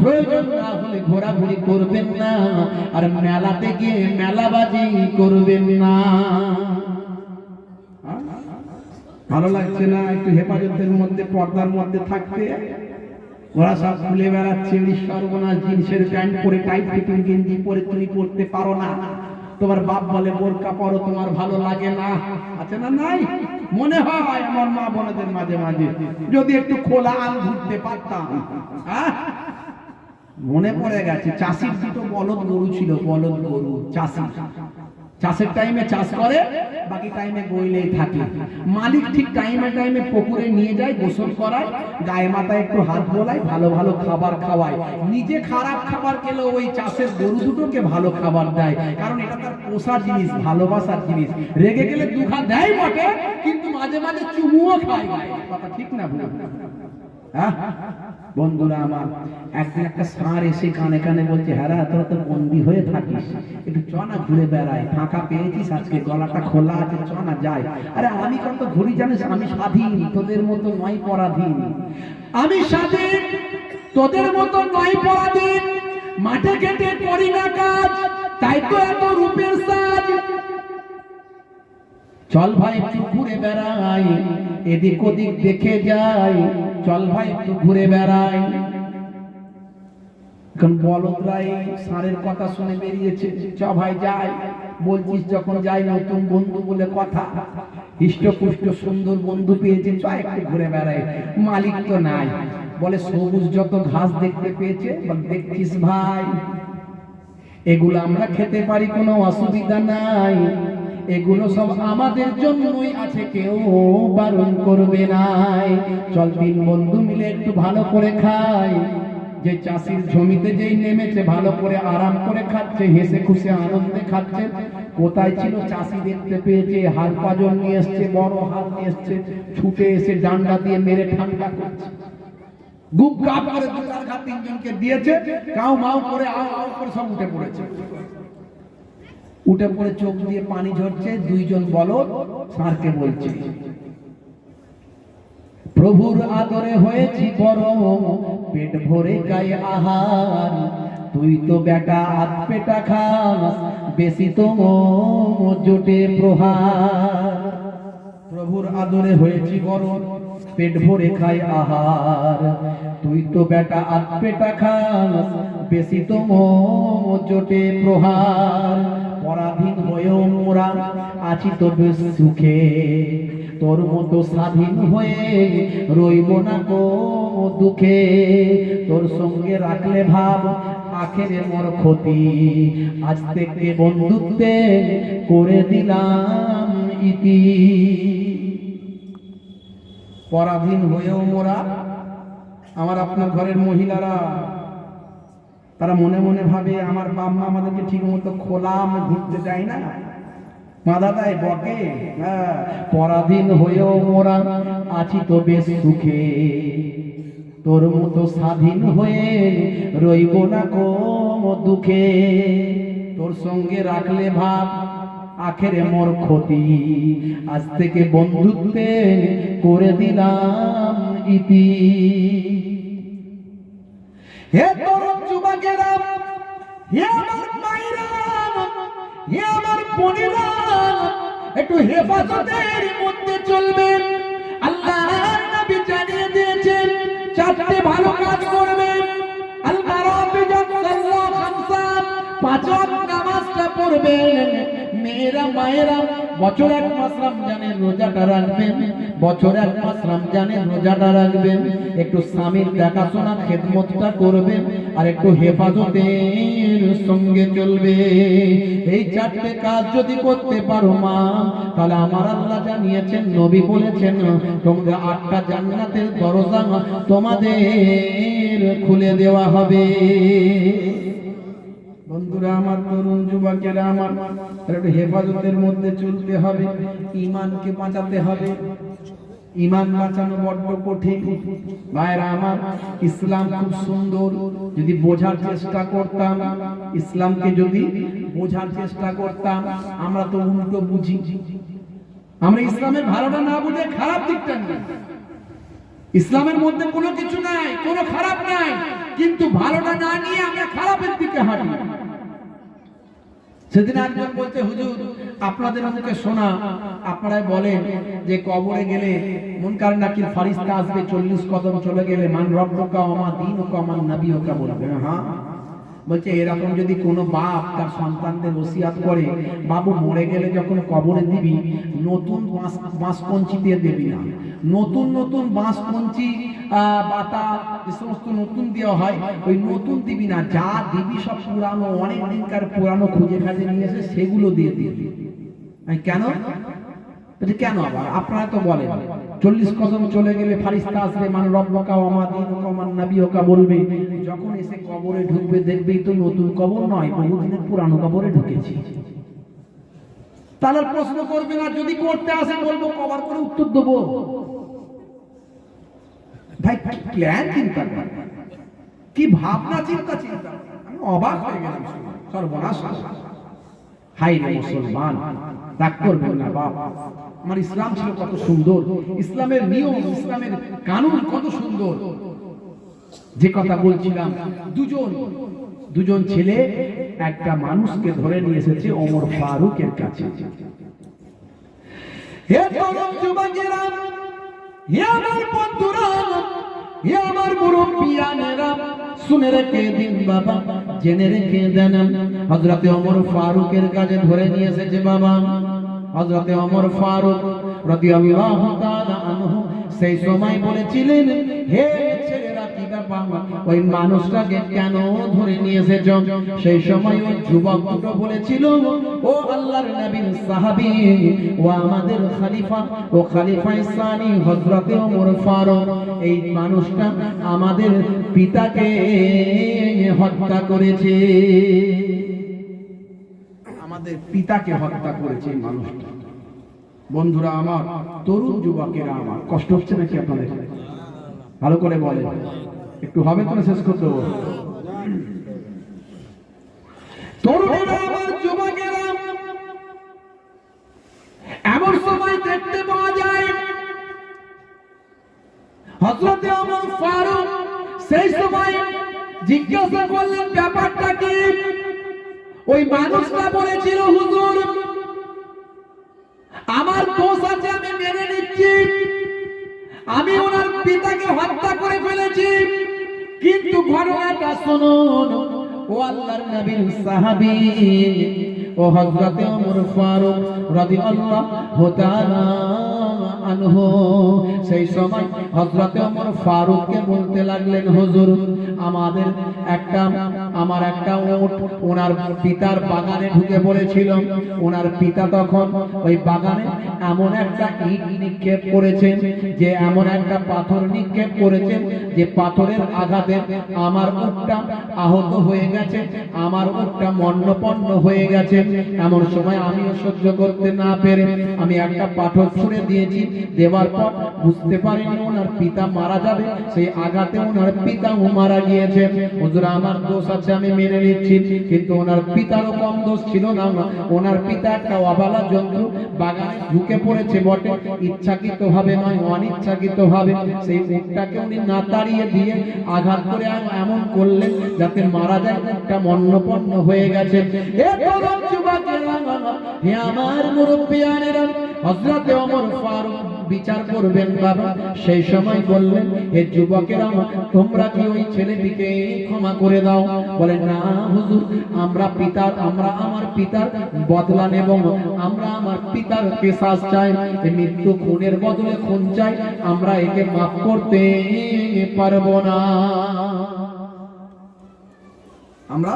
A: প্রয়োজন না হলে ঘোরাঘুরি করবেন না, আর মেলাতে গিয়ে মেলাবাজি করবেন না। ভালো লাগছে না একটু হেফাজতের মধ্যে, পর্দার মধ্যে থাকতে? ওরা সব খুলে বেড়াচ্ছে, সর্বনাশ, জিন্সের প্যান্ট পরে, টাইট ফিটিং গেঞ্জি পরে তুমি পড়তে পারো না, তোমার বাপ বলে বোরকা পরো, তোমার ভালো লাগে না। আছে না নাই? মনে হয় আমার মা বোনদের মাঝে মাঝে যদি একটু খোলা আল ঘুরতে পারতাম। মনে পড়ে গেছে, চাষির দুটো বলদ গরু ছিল, বলদ গরু। চাষি চাষের টাইমে চাষ করে, বাকি টাইমে গইলেই থাকে। মালিক ঠিক টাইমে টাইমে পুকুরে নিয়ে যায়, গোসল করায়, গায়ে মাথায় একটু হাত বোলায়, ভালো ভালো খাবার খাওয়ায়। নিজে খারাপ খাবার খেলে ওই চাষের গরু দুটোকে ভালো খাবার দেয়, কারণ এটা তার পোষার জিনিস, ভালোবাসার জিনিস। রেগে গেলে দুখা দেয় বটে, কিন্তু মাঝে মাঝে চুমুও খায়। কথা ঠিক না ভুল? হ্যাঁ বন্ধুরা আমার, একদিন একটা ষাঁড় এসে কানে কানে বলছে, হ্যাঁ তোরা তো বন্দি হয়ে থাকিস, একটু চ না ঘুরে বেড়ায়, ফাঁকা পেয়েছিস আজকে, গলাটা খোলা আছে, চ না যাই। আরে আমি কত ঘুরি জানিস, আমি স্বাধীন, তোদের মতো নয় পরাধীন। আমি স্বাধীন, তোদের মতো নয় পরাধীন। মাঠে ঘেটে করি না কাজ, তাই তো এত রূপের সাজ। চল ভাই একটু ঘুরে বেড়াই, এদিক ওদিক দেখে যাই, চল ভাই একটু ঘুরে বেড়াই। এখন বলদরাই ষাঁড়ের কথা শুনে বেরিয়েছে, চ ভাই যাই। বলছিস যখন যাই, নতুন বন্ধু বলে কথা, হৃষ্টপুষ্ট সুন্দর বন্ধু পেয়েছে, চ একটু ঘুরে বেড়াই। মালিক তো নাই, বলে সবুজ যত ঘাস দেখতে পেয়েছে, দেখছিস ভাই এগুলো আমরা খেতে পারি, কোনো অসুবিধা নাই, এগুলো সব আমাদের জন্যই আছে, কেউ বারণ করবে নাই। চল তিন বন্ধু মিলে একটু ভালো করে খাই। যে চাষির জমিতে যেই নেমেছে, ভালো করে আরাম করে খাচ্ছে, হেসে খুশি আনন্দে খাচ্ছে। কোথায় ছিল চাষি দেখতে পেয়েছে, হাল পাজর নিয়ে এসছে, বড় হাল নিয়ে এসছে, ছুটে এসে ডান্ডা দিয়ে মেরে ঠান্ডা করছে। গুপ গাপ করে দু চার ঘা তিনজনকে দিয়েছে, কাউ মাউ করে আও আও করে সব উঠে পড়েছে। উঠে পড়ে চোখ দিয়ে পানি ঝরছে। দুইজন বলদ ষাঁড়কে বলছে, প্রভুর আদরে হয়েছি বড়, পেট ভরে গায়ে আহার, তুই তো বেটা আধ পেটা খাস, বেশি তো জোটে প্রহার। প্রভুর আদরে হয়েছি বড়, পেট ভরে খাই আহার, তুই তো বেটা আধ পেটা খাস, বেশি তো জোটে প্রহার। পরাধীন হয়েও মোরা আছি তো বেশ সুখে, তোর মতো স্বাধীন হয়ে রইব না কো দুঃখে। তোর সঙ্গে রাখলে ভাব আখেরে মোর ক্ষতি, আজ থেকে বন্ধুত্বে করে দিলাম ইতি। পরাধীন হয়েও মোরা, আমার আপনার ঘরের মহিলারা, তারা মনে মনে ভাবে আমার বাপ মা আমাদেরকে ঠিক মতো খোলাম ঘুরতে দেয় না, মাদা দেয় বকে। হ্যাঁ, পরাধীন হয়েও মোরা আছি তো বেশ সুখে, তোর মতো স্বাধীন হয়ে রইব না কো দুঃখে। তোর সঙ্গে রাখলে ভাব আখেরে মোর ক্ষতি, আজ থেকে বন্ধুত্বে করে দিলাম ইতি। হে তোর যুবকেরা, হে আমার মায়েরা, হে আমার বোনেরা, একটু হেফাজতের মধ্যে চলবেন। আল্লাহর নবী জানিয়ে দিয়েছেন চারটে ভালো কাজ করবেন। আল্লাহর নবী সাল্লাল্লাহু আলাইহি ওয়াসাল্লাম পাঁচ ওয়াক্ত নামাজটা পড়বেন। মেয়েরা মায়েরা বছর এক মাস রমজানের রোজাটা রাখবেন, বছর এক মাস রমজানের রোজাটা রাখবেন। একটু স্বামীর দেখাশোনা খেদমতটা করবেন, আর একটু হেফাজতের সঙ্গে চলবে। এই চারটে কাজ যদি করতে পারো মা, তাহলে আমার আল্লাহ জানিয়েছেন, নবী বলেছেন, তোমরা 8টা জান্নাতের দরজা তোমাদের খুলে দেওয়া হবে। বন্ধুরা আমার, তরুণ যুবকেরা আমার, একটু হেফাজতের মধ্যে চলতে হবে, ঈমানকে বাঁচাতে হবে। ঈমান বাঁচানো বড্ড কঠিন ভাইরা আমার। ইসলাম খুব সুন্দর, যদি বোঝার চেষ্টা করতাম, ইসলামকে যদি বোঝার চেষ্টা করতাম। আমরা তো উল্টো বুঝি, আমরা ইসলামের ভালোটা না বুঝে খারাপ দিকটা নিই। ইসলামের মধ্যে কোনো কিছু নাই, কোনো খারাপ নাই, কিন্তু ভালোটা না নিয়ে আমরা খারাপের দিকে হাঁটি। সেদিন একজন বলতে, হুজুর আপনাদের মুখে শোনা, আপনারাই বলেন যে কবরে গেলে মুনকার নাকির ফারিস্তা আসবে, 40 কদম চলে গেলে মান রব্বুকা ওয়া মা দীনুকা মান নবিয়ুকা বলবে। হ্যাঁ, বলছে এরকম যদি কোনো বাপ তার সন্তানদের ওসিয়াত করে, বাবু মরে গেলে যখন কবরে দিবি নতুন বাঁশ কঞ্চি দিয়ে দিবি না, নতুন নতুন বাঁশ কঞ্চি বাতা যে সমস্ত নতুন দেওয়া হয় ওই নতুন দিবি না, যা দিবি সব পুরানো, অনেক দিনকার পুরানো খুঁজে খাজে নিয়ে এসে সেগুলো দিয়ে দিবি। কেন? কেন আবার আপনারা তো বলেন 40 কদম চলে গেলে ফারিস্তা আসবে, মান রব্বুকা ওয়া মা দীনুকা ওয়া মান নাবিয়ুকা বলবে, যখন এসে কবরে ঢুকবে দেখবেই তো নতুন কবর নয়, বহুদিনের পুরানো কবরে ঢুকেছি। তাহলে প্রশ্ন করবে না, যদি করতে আসে বলবো কভার করে উত্তর দেবো। ভাই প্ল্যান চিন্তা করে, কি ভাবনা চিন্তা, আমি অবাক হয়ে গেলাম। সর্বনাশ! হাই রে মুসলমান, রাগ করবেন না বাপ, আমার ইসলাম ছিল কত সুন্দর, ইসলামের নিয়ম, ইসলামের কানুন কত সুন্দর। যে কথা বলছিলাম, দুজন ছেলে একটা মানুষকে ধরে নিয়ে এসেছে ওমর ফারুকের কাছে। হে তরুণ যুবকেরা, হে আমার বন্ধুরা, হে আমার মুরব্বিয়ানেরা, শুনে রেখে দিন বাবা, জেনে রেখে দেন, হযরতে ওমর ফারুকের কাছে ধরে নিয়ে এসেছে বাবা। হযরতে ওমর ফারুক রাদিয়াল্লাহু তাআলা আনহু সেই সময় বলেছিলেন, হে ছেলেরা, কি ব্যাপার, ওই মানুষটাকে কেন ধরে নিয়ে এসেছো? সেই সময় ওই যুবক দুটো বলেছিল, ও আল্লাহর নবীর সাহাবী, ও আমাদের খলিফা, ও খলিফায়ে সানি হযরতে ওমর ফারুক, এই মানুষটা আমাদের পিতাকে হত্যা করেছে, আমাদের পিতাকে হত্যা করেছে মানুষটা। বন্ধুরা আমার, তরুণ যুবকেরা আমার, কষ্ট হচ্ছে নাকি আপনাদের? ভালো করে বলে, একটু হবে তো, শেষ করতে দেবো। তরুণেরা আমার, যুবকেরা, এমন সময় দেখতে পাওয়া যায় হযরতে ওমর ফারুক সেই সময় জিজ্ঞাসা করলেন, ব্যাপারটা কি? ওই মানুষটা বলেছিল, হুজুর আমার দোষ আছে, আমি মেনে নিচ্ছি, আমি ওনার পিতাকে হত্যা করে ফেলেছি, কিন্তু ঘটনাটা শুনুন, ও আল্লাহর নবীর সাহাবী, ও হযরতে ওমর ফারুক রাদিয়াল্লাহু তাআলা আনহু সেই সময় হযরতে ওমর ফারুককে বলতে লাগলেন, হুজুর আমার একটা উট ওনার পিতার বাগানে ঢুকে পড়েছিল, ওনার পিতা তখন ওই বাগানে এমন একটা ইট নিক্ষেপ করেছেন, যে এমন একটা পাথর নিক্ষেপ করেছেন যে পাথরের আঘাতে আমার উটটা আহত হয়ে গেছে, আমার উটটা মন্নপন্ন হয়ে গেছে। এমন সময় আমিও সহ্য করতে না পেরে আমি একটা পাথর ছুঁড়ে দিয়েছি, দেওয়ার পর বুঝতে পারিনি ওনার পিতা মারা যাবে, সেই আঘাতে ওনার পিতাও মারা গিয়েছে। হুজুর আমার দোষ আছে, আমি মেনে নিচ্ছি, কিন্তু ওনার পিতারও কম দোষ ছিল না, ওনার পিতা একটা অবালা জন্তু বাগানে ঢুকে পড়েছে বটে, ইচ্ছাকৃত ভাবে নয়, অনিচ্ছাকৃত ভাবে সেই উটটাকে উনি না তাড়িয়ে দিয়ে আঘাত করে এমন করলেন যাতে মারা যায়, উটটা মন্নপন্ন হয়ে গেছে। হে তরুণ যুবকেরা, হে আমার মুরব্বিয়ানেরা, হযরতে ওমর ফারুক বিচার করবেন বাবা। সেই সময় বললেন, হে যুবকেরা, তোমরা কি ওই ছেলেটিকে ক্ষমা করে দাও? বলে, না হুজুর, আমরা আমার পিতার বদলা নেব, আমরা আমার পিতার কিসাস চাই, মৃত্যু খুনের বদলে খুন চাই, আমরা একে মাফ করতে পারবো না, আমরা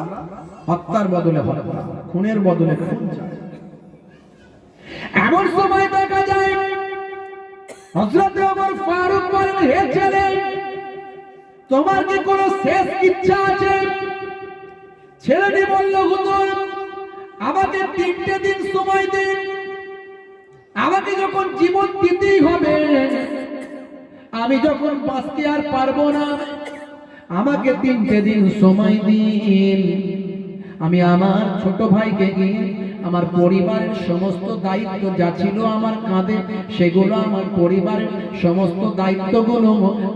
A: হত্যার বদলে হত্যা, খুনের বদলে খুন চাই। এমন সময় দেখা যায় হযরতে ওমর ফারুক বলেন, হে ছেলে, তোমার কি কোনো শেষ ইচ্ছা আছে? ছেলেটি বলল, হুজুর আমাকে 3টে দিন সময় দিন, আমাকে যখন জীবন দিতেই হবে, আমি যখন বাঁচতে আর পারবো না, আমাকে 3টে দিন সময় দিন, আমি আমার ছোট ভাইকে গিয়ে আমার পরিবারের সমস্ত দায়িত্ব যা ছিল আমার কাঁধে, সেগুলো আমার পরিবারের সমস্ত দায়িত্বগুলো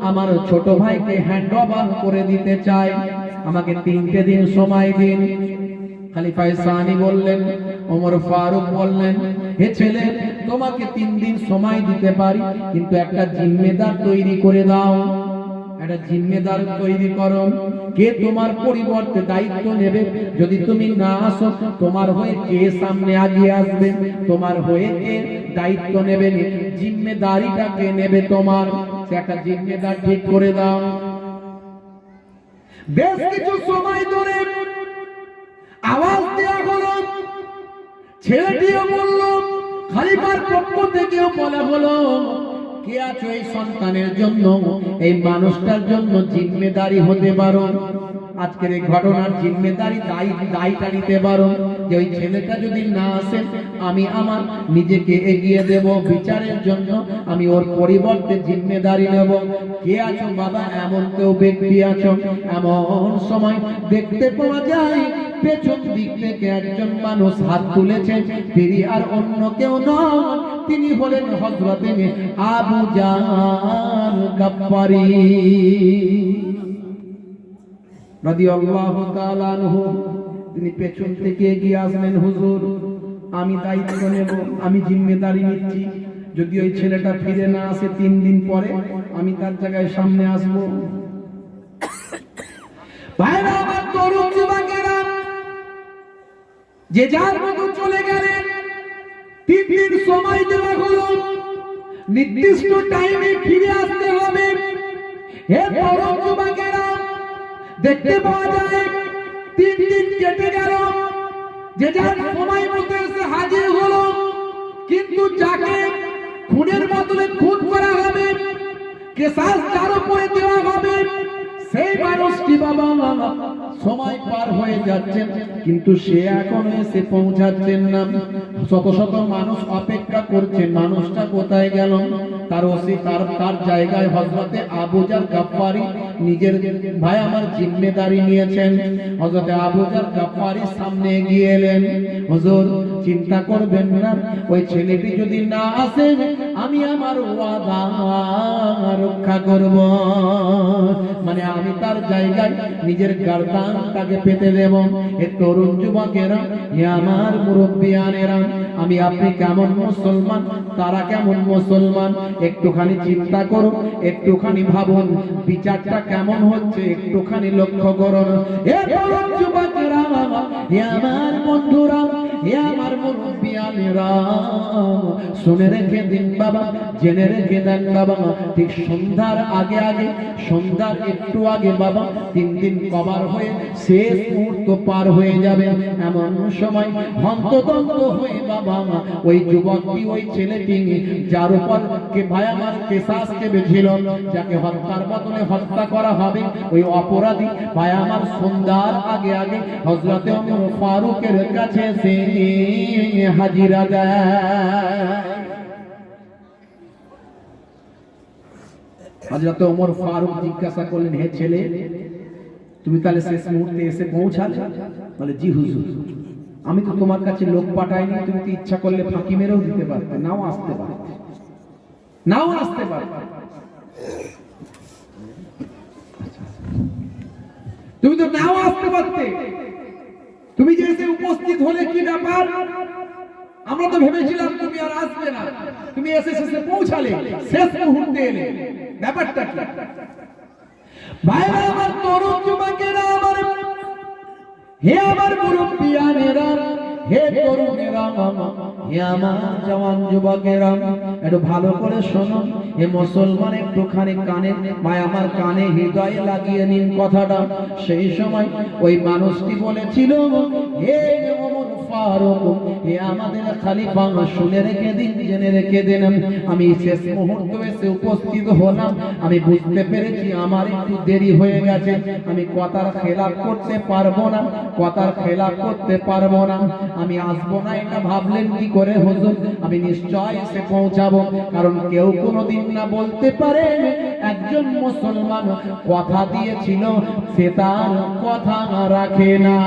A: আমার ছোট ভাইকে হ্যান্ড ওভার করে দিতে চাই, আমাকে 3টে দিন সময় দিন। খলিফায়ে সানি বললেন, ওমর ফারুক বললেন, হে ছেলে, তোমাকে 3 দিন সময় দিতে পারি, কিন্তু একটা জিম্মেদার তৈরি করে দাও। একটা জিম্মেদার তৈরি করো। কে তোমার পরিবর্তে দায়িত্ব নেবে? যদি তুমি না আসো, তোমার হয়ে কে সামনে আগিয়ে আসবে? তোমার হয়ে কে দায়িত্ব নেবে? জিম্মেদারিটা কে নেবে তোমার? সে একটা জিম্মেদার ঠিক করে দাও। বেশ কিছু সময় ধরে আওয়াজ দেওয়া হলো, ছেলেটিও বলল, খলিফার পক্ষ থেকেও বলা হলো, কে আছো এই সন্তানের জন্য, এই মানুষটার জন্য জিম্মেদারি হতে পারো? আজকের এই ঘটনার জিম্মেদারি দায়িত্ব নিতে পারো যে ওই ছেলেটা যদি না আসে, আমি আমার নিজেকে এগিয়ে দেব বিচারের জন্য, আমি ওর পরিবর্তে জিম্মেদারি নেব। কে আছো বাবা? এমন কেউ ব্যক্তি আছো? এমন সময় দেখতে পাওয়া যায় পেছন দিক থেকে একজন মানুষ হাত তুলেছেন। তিনি আর অন্য কেউ নন, তিনি হলেন হযরতে আবু জার গাফফারি রাদিয়াল্লাহু তাআলা আনহু। তিনি পেছন থেকে এগিয়ে আসলেন, হুজুর আমি দায়িত্ব নেব, আমি জিম্মেদারি নিচ্ছি, যদি ওই ছেলেটা ফিরে না আসে 3 দিন পরে, আমি তার জায়গায় সামনে আসব। ভাইরা আমার, তরুণ যুবকেরা যে যার মতো চলে গেলেন। 3 দিন সময় দেওয়া হলো, নির্দিষ্ট টাইমে ফিরে আসতে হবে। হে তরুণ যুবকেরা, দেখতে পাওয়া যায় 3 দিন কেটে গেল, যে যার সময় মতো এসে হাজির হলো, কিন্তু যাকে খুনের বদলে খুন করা হবে, কেসাস যার উপরে দেওয়া হবে, সেই মানুষটি বাবা সময় পার হয়ে যাচ্ছে, কিন্তু সে এখনো এসে পৌঁছাচ্ছেন না। শত শত মানুষ অপেক্ষা করছে, মানুষটা কোথায় গেল? তার ওসি তার জায়গায় হযরতে আবু জার গাফফারি নিজের ভাই আমার জিম্মেদারি নিয়েছেন। হযরতে আবু জার গাফফারি সামনে এগিয়ে এলেন, হুজুর চিন্তা করবেন না, ওই ছেলেটি যদি না আসে, আমি আমার ওয়াদা রক্ষা করব, মানে আমি তার জায়গায় নিজের গার্দানটাকে পেতে দেব। এ তরুণ যুবকেরা, এ আমার মুরব্বিয়ানেরা, আমি আপনি কেমন মুসলমান, তারা কেমন মুসলমান, একটুখানি চিন্তা করুন, একটুখানি ভাবুন, বিচারটা কেমন হচ্ছে একটুখানি লক্ষ্য করুন। এ তরুণ যুবকেরা, এ আমার বন্ধুরা, এ আমার মুরব্বিয়ানেরা, শুনে রেখে দিন বাবা, জেনে রেখে দেন বাবা, ঠিক সন্ধ্যার আগে আগে, সন্ধ্যার একটু আগে বাবা, 3 দিন কভার হয়ে শেষ মুহূর্ত পার হয়ে যাবে। এমন সময় হন্তদন্ত হয়ে বাবা ওই যুবকটি, ওই ছেলেটি যার উপর কে ভাই আমার কেসাস চেপেছিল, যাকে হত্যার বদলে হত্যা করা হবে, ওই অপরাধী ভাই আমার সন্ধ্যার আগে আগে হযরতে ওমর ফারুকের কাছে সে হাজিরা দেয়। হযরত ওমর ফারুক জিজ্ঞাসা করলেন, হে ছেলে, তুমি তাহলে শেষ মুহূর্তে এসে পৌঁছালে? বলে, জি হুজুর, আমি তো তোমার কাছে লোক পাঠাইনি, তুমি তো ইচ্ছা করলে ফাঁকি মেরেও দিতে পারতে, নাও আসতে পারতে, নাও আসতে পারতে, তুমি তো নাও আসতে পারতে, তুমি যে এসে উপস্থিত হলে কি ব্যাপার? আমরা তো ভেবেছিলাম তুমি আর আসবে না, তুমি এসে শেষে পৌঁছালে, শেষ মুহূর্তে এলে, ব্যাপারটা কি? ভাইরা আমার, তরুণ যুবকেরা আমার, হে আমার মুরব্বিয়ানেরা, হে তরুণেরা, হে আমার জওয়ান যুবকেরা, একটু ভালো করে শোনো। হে মুসলমান, একটুখানি কানে ভাই আমার, কানে হৃদয়ে লাগিয়ে নিন কথাটা। সেই সময় ওই মানুষটি বলেছিল, হে ওমর ফারুক, হে আমাদের খলিফা, শুনে রেখে দিন, জেনে রেখে দিন, আমি শেষ মুহূর্তে এসে উপস্থিত হলাম, আমি বুঝতে পেরেছি আমার একটু দেরি হয়ে গেছে, আমি কথার খেলাপ করতে পারবো না, কথার খেলাপ করতে পারবো না, আমি আসবো না এটা ভাবলেন কি করে হুজুর? আমি নিশ্চয় এসে পৌঁছাবো, কারণ কেউ কোনোদিন না বলতে পারে একজন মুসলমান কথা দিয়েছিল, সে তার কথা রাখে না।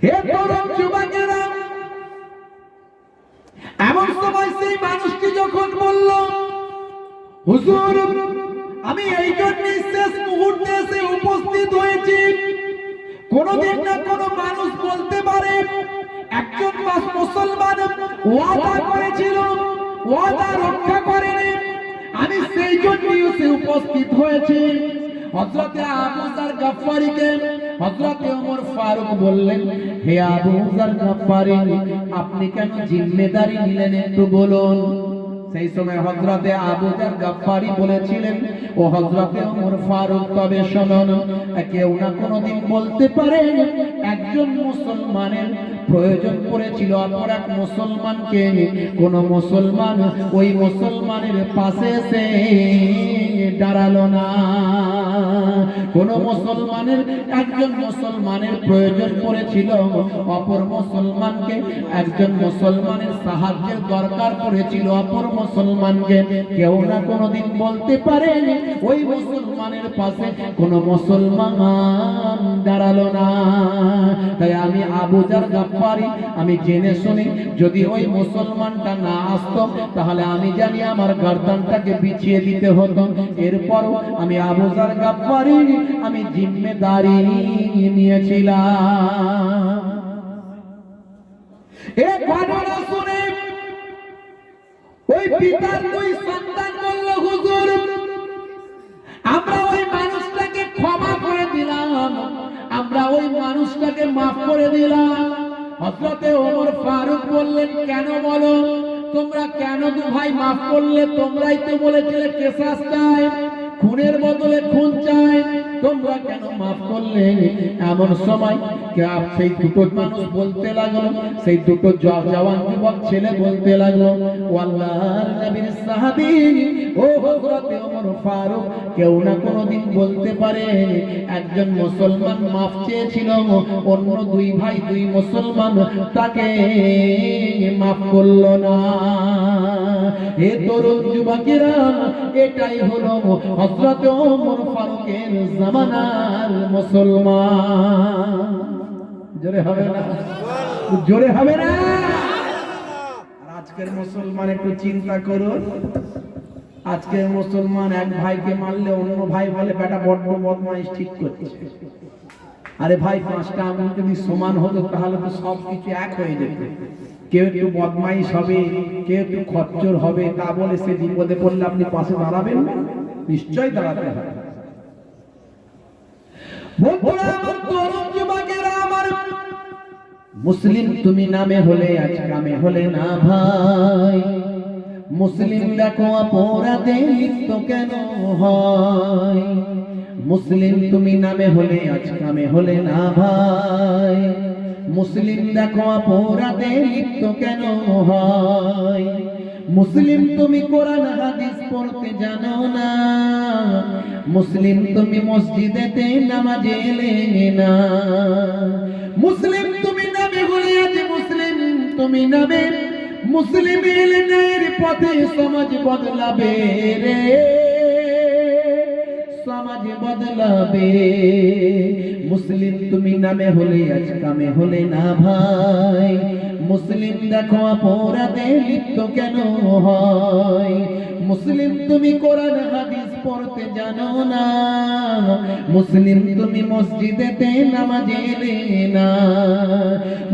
A: হে তরুণ যুবকেরা, এমন সময় সেই মানুষটি যখন বলল, হুজুর আমি এই জন্যই শেষ মুহূর্তে এসে উপস্থিত হয়েছি, কোনদিন না কোন মানুষ বলতে পারে একজন মুসলমান ওয়াদা করেছিল, ওয়াদা রক্ষা করেনি, আমি সেই জন্যই সে উপস্থিত হয়েছি। হযরতে আবু যার গফফারীকে হযরতে ওমর ফারুক বললেন, হে আবু যার গফফারী, আপনি কেন জিম্মেদারি নিলেন একটু বলুন। সেই সময় হযরতে আবু যার গফফারী বলেছিলেন, ও হযরতে ওমর ফারুক, তবে শুনুন, কেউ না কোনোদিন বলতে পারে একজন মুসলমানের প্রয়োজন পড়েছিল অপর এক মুসলমানকে, কোন মুসলমান ওই মুসলমানের পাশে এসে দাঁড়ালো না। কোন মুসলমানের একজন মুসলমানের প্রয়োজন পড়েছিল অপর মুসলমানকে, একজন মুসলমানের সাহায্যের দরকার পড়েছিল অপর মুসলমানকে, কেউ না কোনোদিন বলতে পারে ওই মুসলমানের পাশে কোন মুসলমান দাঁড়ালো না। তাই আমি আবু যার গফফারী, আমি জেনে শুনি যদি ওই মুসলমানটা না আসতো তাহলে আমি জানি আমার গর্দানটাকে বিছিয়ে দিতে হতো। এরপরও আমি আবু যার গফফারী আমি জিম্মেদারি নিয়েছিলাম। এই ঘটনা শুনে ওই পিতার দুই সন্তান বলল, হুজুর, আমরা ওই মানুষটাকে ক্ষমা করে দিলাম, আমরা ওই মানুষটাকে মাফ করে দিলাম। হযরতে ওমর ফারুক বললেন, কেন বলো, তোমরা কেন দু ভাই মাফ করলে? তোমরাই তো বলেছিলে কেসাস চাই, খুনের বদলে খুন চাই, তোমরা কেন মাফ করলে? এমন সময় সেই দুটো মানুষ বলতে লাগলো, সেই দুটো জওয়ান যুবক ছেলে বলতে লাগলো, ও আল্লাহর নবীর সাহাবী, ও হযরতে ওমর ফারুক, কেউ না কোনোদিন বলতে পারে একজন মুসলমান মাফ চেয়েছিল, অন্য দুই ভাই দুই মুসলমান তাকে মাফ করলো না। হে তরুণ যুবকেরা, এটাই হলো হযরতে ওমর ফারুকের জামানার মুসলমান। জোরে হবে না? জোরে হবে না? আর আজকের মুসলমান একটু চিন্তা করুন, আজকের মুসলমান এক ভাইকে মারলে অন্য ভাই বলে বেটা বড্ড বদমাইশ ঠিক করছে। আরে ভাই, পাঁচটা আঙুল যদি সমান হতো তাহলে তো সবকিছু এক হয়ে যেত। কেউ একটু বদমাইশ হবে, কেউ একটু খচ্চর হবে, তা বলে সে বিপদে পড়লে আপনি পাশে দাঁড়াবেন? নিশ্চয়ই দাঁড়াতে হবে। মুসলিম তুমি নামে হলে আজ কামে হলে না ভাই, মুসলিম দেখো অপরাধে লিপ্ত কেন হয়? মুসলিম তুমি নামে হলে আজ কামে হলে না ভাই, মুসলিম দেখো অপরাধে লিপ্ত কেন হয়? মুসলিম তুমি কোরআন হাদিস পড়তে জানো না, মুসলিম তুমি মসজিদেতে নামাজে এলে না। মুসলিম তুমি নামে হলে আজ মুসলিম তুমি নামে, মুসলিম এলে ন্যায়ের পথে সমাজ বদলাবে রে, সমাজ বদলাবে। মুসলিম তুমি নামে হলে আজ কামে হলে না ভাই, মুসলিম দেখো অপরাধে লিপ্ত কেন হয়? মুসলিম তুমি কোরআন হাদিস পড়তে জানো না, মুসলিম তুমি মসজিদেতে নামাজে এলে না।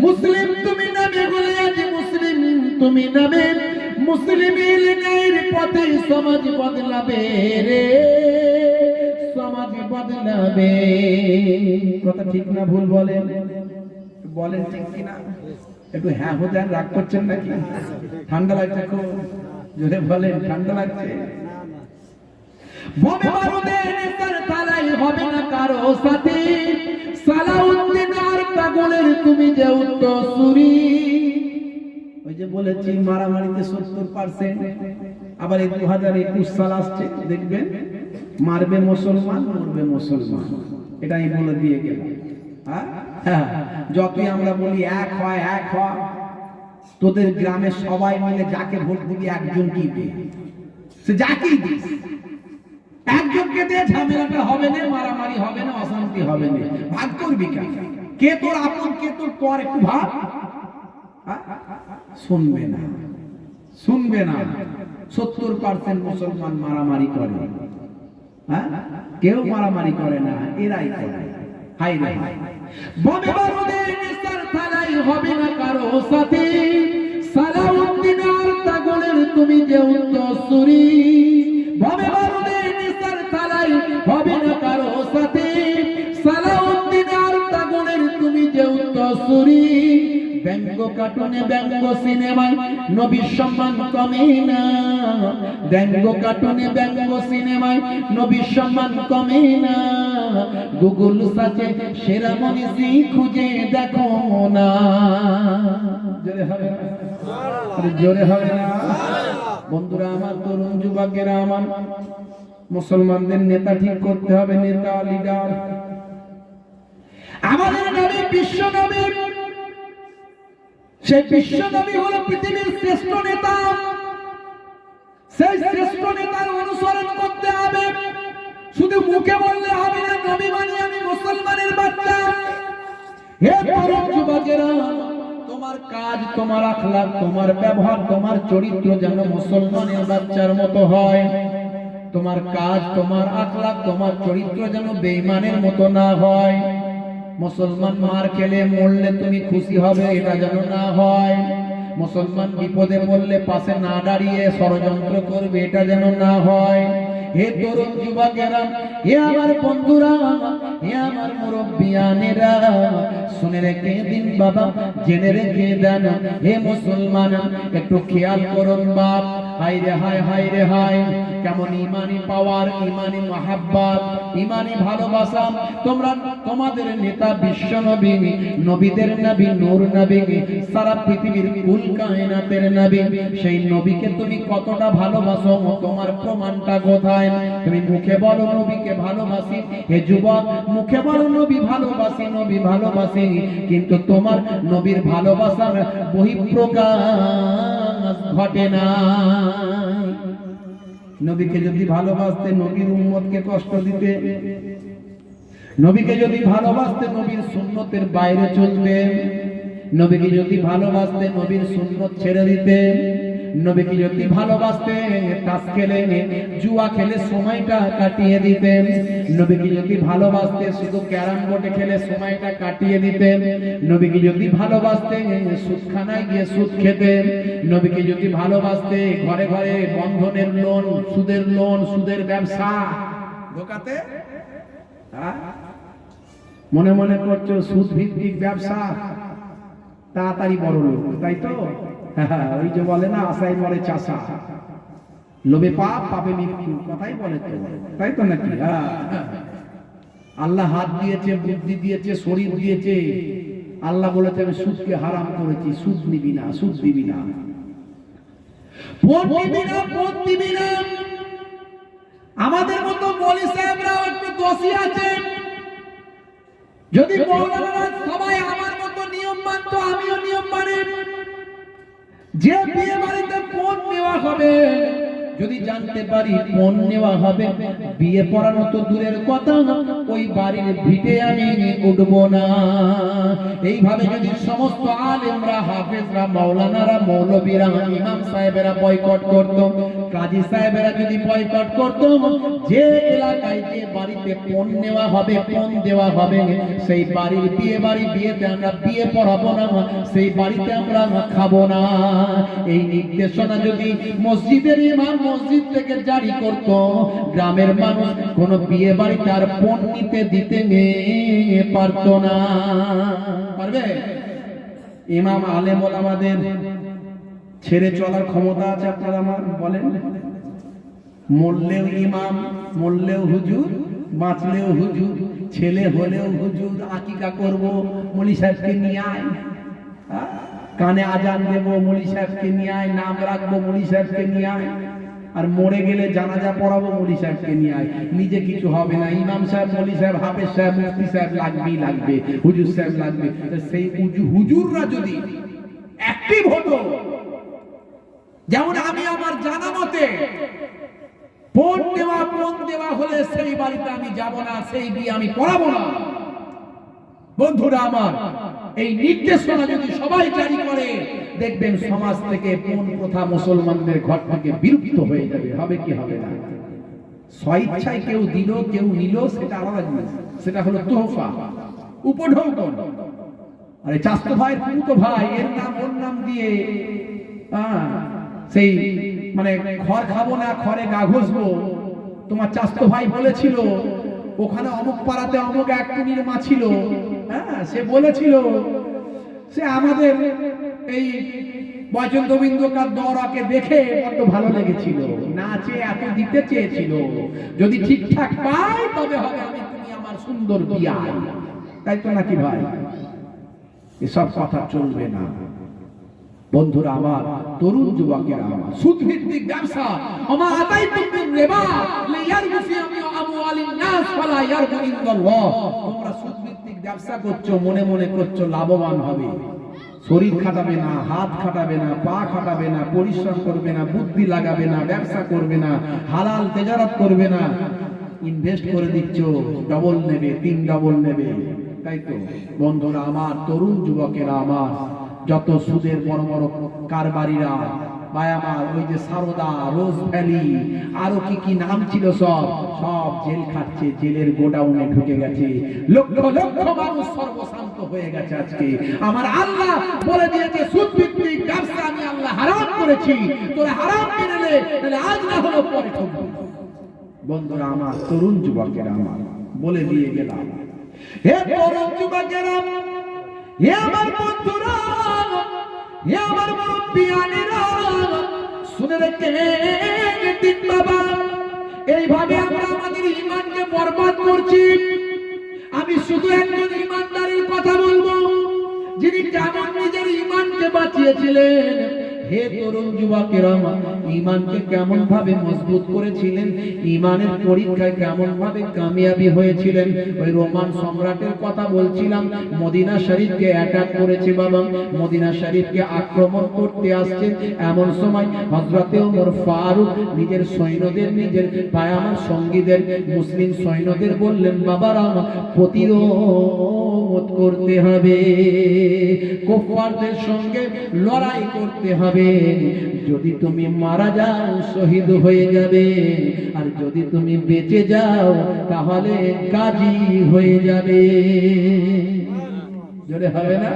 A: মুসলিম তুমি নামে হলে আজ মুসলিম তুমি নামে, মুসলিম এলে ন্যায়ের পথে সমাজ বদলাবে রে, সমাজ বদলাবে। কথা ঠিক না ভুল বলেন? বলেন ঠিক কিনা? একটু হ্যাঁ হতে রাগ করছেন নাকি? ঠান্ডা লাগছে খুব? জোরে বলেন, ঠান্ডা লাগছে? বোমে বারুদের নেশার তালাই হবে না কারো সাথে, সালাউদ্দিন আর পাগলের তুমি যে উত্তরসূরি। ওই যে বলেছি মারামারিতে 70%, আবার এই 2021 সাল আসছে, দেখবেন মারবে মুসলমান মরবে মুসলমান, এটা আমি বলে দিয়ে গেলাম। হ্যাঁ, যতই আমরা বলি এক হয় এক হয়, তোদের গ্রামে সবাই মিলে যাকে ভোট দিবি একজন কি দে, সে যাকেই দিস একজনকে দে, ঝামেলাটা হবে না, মারামারি হবে না, অশান্তি হবে না। ভাগ করবি কেন? কে তোর আপন কে তোর পর একটু ভাব। শুনবে না, শুনবে না। 70% মুসলমান মারামারি করে, হ্যাঁ, কেউ মারামারি করে না, এরাই করে। হাই রে হাই, বোমে বারুদের নেশার থালাই হবে না কারো সাথে, সালাউদ্দিন আর পাগলের তুমি যে উত্তরসূরি। কসুরি ব্যঙ্গ কার্টুনে ব্যঙ্গ সিনেমায় নবীর সম্মান কমে না ব্যঙ্গ কার্টুনে ব্যঙ্গ সিনেমায় নবীর সম্মান কমে না গুগল সার্চে সেরা মনীষী খুঁজে দেখো না জোরে হবে না জোরে হবে না বন্ধুরা আমার তরুণ যুবকেরা আমার মুসলমানদের নেতা ঠিক করতে হবে নেতা লিডার আমাদের নবী বিশ্ব নবী সেই বিশ্ব নবী হলো পৃথিবীর শ্রেষ্ঠ নেতা সেই শ্রেষ্ঠ নেতার অনুসরণ করতে হবে শুধু মুখে বললে হবে না নবী মানে আমি মুসলমানের বাচ্চা হে তরুণ যুবকেরা তোমার কাজ তোমার আখলাক তোমার ব্যবহার তোমার চরিত্র যেন মুসলমানের বাচ্চার মতো হয় তোমার কাজ তোমার আখলাক তোমার চরিত্র যেন বেঈমানের মতো না হয় মুসলমান মার খেলে মরলে তুমি খুশি হবে এটা যেন না হয় মুসলমান বিপদে পড়লে পাশে না দাঁড়িয়ে ষড়যন্ত্র করবে এটা যেন না হয় হে তরুণ যুবকেরা হে আমার বন্ধুরা হে আমার মুরব্বিয়ানেরা শুনে রেখে দিন বাবা জেনে রেখে দেন হে মুসলমান একটু খেয়াল করুন বাপ হায় রে হায় হায় রে হায় কেমন ইমানি পাওয়ার ইমানি মহাব্বত ইমানি ভালোবাসা তোমরা তোমাদের নেতা বিশ্ব নবী নবীদের নবী নূর নবী সারা পৃথিবীর কুল কায়নাতের নবী সেই নবীকে তুমি কতটা ভালোবাসো তোমার প্রমাণটা কোথায় তুমি মুখে বলো নবীকে ভালোবাসি হে যুবক মুখে বলো নবী ভালোবাসি কিন্তু তোমার নবীর ভালোবাসার বহিঃপ্রকাশ ঘটে না নবীকে যদি ভালোবাসতে নবীর উম্মতকে কষ্ট দিতে নবীকে যদি ভালোবাসতে নবীর সুন্নতের বাইরে চলতে নবীকে যদি ভালোবাসতে নবীর সুন্নত ছেড়ে দিতে নবীকে যদি ভালোবাসতে তাস খেলে জুয়া খেলে সময়টা কাটিয়ে দিতেন নবীকে যদি ভালোবাসতে শুধু ক্যারাম বোর্ডে খেলে সময়টা কাটিয়ে দিতেন নবীকে যদি ভালোবাসতে সুদখানায় গিয়ে সুদ খেতেন নবীকে যদি ভালোবাসতে ঘরে ঘরে বন্ধনের লোন সুদের ব্যবসা ঢোকাতে মনে মনে করছো সুদ ভিত্তিক ব্যবসা তাড়াতাড়ি বড় লোক তাই তো ওই যে বলে না আশায় মরে চাষা লোভে পাপ পাপে মৃত্যু কথাই বলে তো তাই তো নাকি আল্লাহ হাত দিয়েছে বুদ্ধি দিয়েছে শরীর দিয়েছে আল্লাহ বলেছে আমি সুদকে হারাম করেছি সুদ নিবি না সুদ দিবি না ভোট দিবি না আমাদের মতো মৌলভী সাহেবরাও একটু দোষী আছে যদি মৌলানারা সবাই আমার মতো নিয়ম মানতো আমিও নিয়ম মানি যে বিয়ে বাড়িতে পণ নেওয়া হবে যদি জানতে পারি পণ নেওয়া হবে বিয়ে পড়ানো তো দূরের কথা ওই বাড়ির ভিটে আমি উঠবো না এইভাবে যদি সমস্ত আলেমরা হাফেজরা মাওলানারা মৌলবীরা ইমাম সাহেবেরা বয়কট করত কাজী সাহেবেরা যদি বয়কট করত যে এলাকায় যে বাড়িতে পণ নেওয়া হবে পণ দেওয়া হবে সেই বাড়ির বিয়েতে আমরা বিয়ে পড়াবো না সেই বাড়িতে আমরা খাবো না এই নির্দেশনা যদি মসজিদের ইমাম মসজিদ থেকে জারি করত গ্রামের মানুষ কোন বিয়ে বাড়িতে আর পণ নিতে দিতে পারতো না পারবে ইমাম আলেম ওলামাদের ছেড়ে চলার ক্ষমতা আছে আপনারা আমার বলেন মরলেও ইমাম মরলেও হুজুর বাঁচলেও হুজুর ছেলে হলেও হুজুর আকিকা করব মৌলভী সাহেবকে নিয়ে আয় কানে আজান দেব মৌলভী সাহেবকে নিয়ে আয় নাম রাখবো মৌলভী সাহেবকে নিয়ে আয় আর মরে গেলে জানাজা পড়াবো মৌলভী সাহেবকে নিয়ে আয় নিজে কিছু হবে না ইমাম সাহেব মৌলভী সাহেব হাফেজ সাহেব মুফতি সাহেব লাগবে হুজুর সাহেব লাগবে সেই হুজুররা যদি অ্যাক্টিভ হতো যেমন আমি আমার জানা মতে পণ দেওয়া হলে সেই বাড়িতে আমি যাব না সেই বিয়ে আমি পড়াবো না বন্ধুরা আমার এই নির্দেশনা যদি সবাই জারি করে দেখবেন সমাজ থেকে পণ প্রথা মুসলমানদের ঘর থেকে বিলুপ্ত হয়ে যাবে হবে কি হবে না স্বেচ্ছায় কেউ দিল কেউ নিল সেটা আলাদা জিনিস সেটা হলো তোহফা উপঢৌকন আরে চাস্ত ভাই পুতো ভাই এর নাম ওর নাম দিয়ে সেই মানে খড় খাবো না খড়ে গা ঘষবো তোমার চাস্ত ভাই বলেছিল ওখানে অমুক পাড়াতে অমুক এক কুমির মা ছিল হ্যাঁ সে বলেছিল সে আমাদের এই বৈজন্তবিন্দুকার দরাকে দেখে বড্ড ভালো লেগেছিল, নাচে এত দিতে চেয়েছিল, যদি ঠিকঠাক পাই তবে হবে আমি তুমি আমার সুন্দর বিয়া। তাই তো নাকি ভাই? এসব কথা চলবে না বন্ধুরা আমার, তরুণ যুবকেরা আমার। সুদভিত্তিক ব্যবসা, আমা আতাইতুম মিন রিবা লিয়ারবু ফি আমওয়ালিন নাস ফালা ইয়ারবু ইনদাল্লাহ। তোমরা সুদভিত্তিক ব্যবসা করছো, মনে মনে করছো লাভবান হবে, শরীর খাটাবে না, হাত খাটাবে না, পা খাটাবে না, পরিশ্রম করবে না, বুদ্ধি লাগাবে না, ব্যবসা করবে না, হালাল তেজারত করবে না, ইনভেস্ট করে দিচ্ছ, ডবল নেবে, 3 ডবল নেবে। তাই তো বন্ধুরা আমার, তরুণ যুবকেরা আমার, যত সুদের বড় বড় কারবারিরা ভাই আমার, ওই যে সারদা, রোজ ভ্যালি, আরো কি কি নাম ছিল, সব সব জেল খাচ্ছে, জেলের গোডাউনে ঢুকে গেছে, লক্ষ লক্ষ মানুষ সর্বশান্ত হয়ে গেছে। আজকে আমার আল্লাহ বলে দিয়েছে সুদ ভিত্তিক ব্যবসা আমি আল্লাহ হারাম করেছি, তোরা হারাম কিনলে তাহলে আজ না হলো পরে ঠকবি। বন্ধুরা আমার, তরুণ যুবকেরা আমার, বলে দিয়ে গেলাম, হে তরুণ যুবকেরা, হে আমার বন্ধুরা, হে আমার মুরব্বিয়ানেরা, শুনে রেখে বাবা, এইভাবে আমরা আমাদের ঈমানকে বরবাদ করছি। আমি শুধু একজন ঈমানদারের কথা বলবো, যিনি কেমন নিজের ঈমানকে বাঁচিয়েছিলেন। হে তরুণ যুবকেরা, ঈমানকে কেমন ভাবে মজবুত করেছিলেন, ঈমানের পরীক্ষায় কেমন ভাবে কামিয়াবি হয়েছিলেন। ওই রোমান সম্রাটের কথা বলছিলাম, মদিনা শরীফকে অ্যাটাক করেছে বাবা, মদিনা শরীফকে আক্রমণ করতে আসছে। এমন সময় হযরতে ওমর ফারুক নিজের সৈন্যদের, নিজের পায়ামার সঙ্গীদের, মুসলিম সৈন্যদের বললেন, বাবারা প্রতিরোধ করতে হবে, কুফফারদের সঙ্গে লড়াই করতে হবে। যদি তুমি মারা যাও শহীদ হয়ে যাবে, আর যদি তুমি বেঁচে যাও তাহলে গাজী হয়ে যাবে। জোরে হবে না?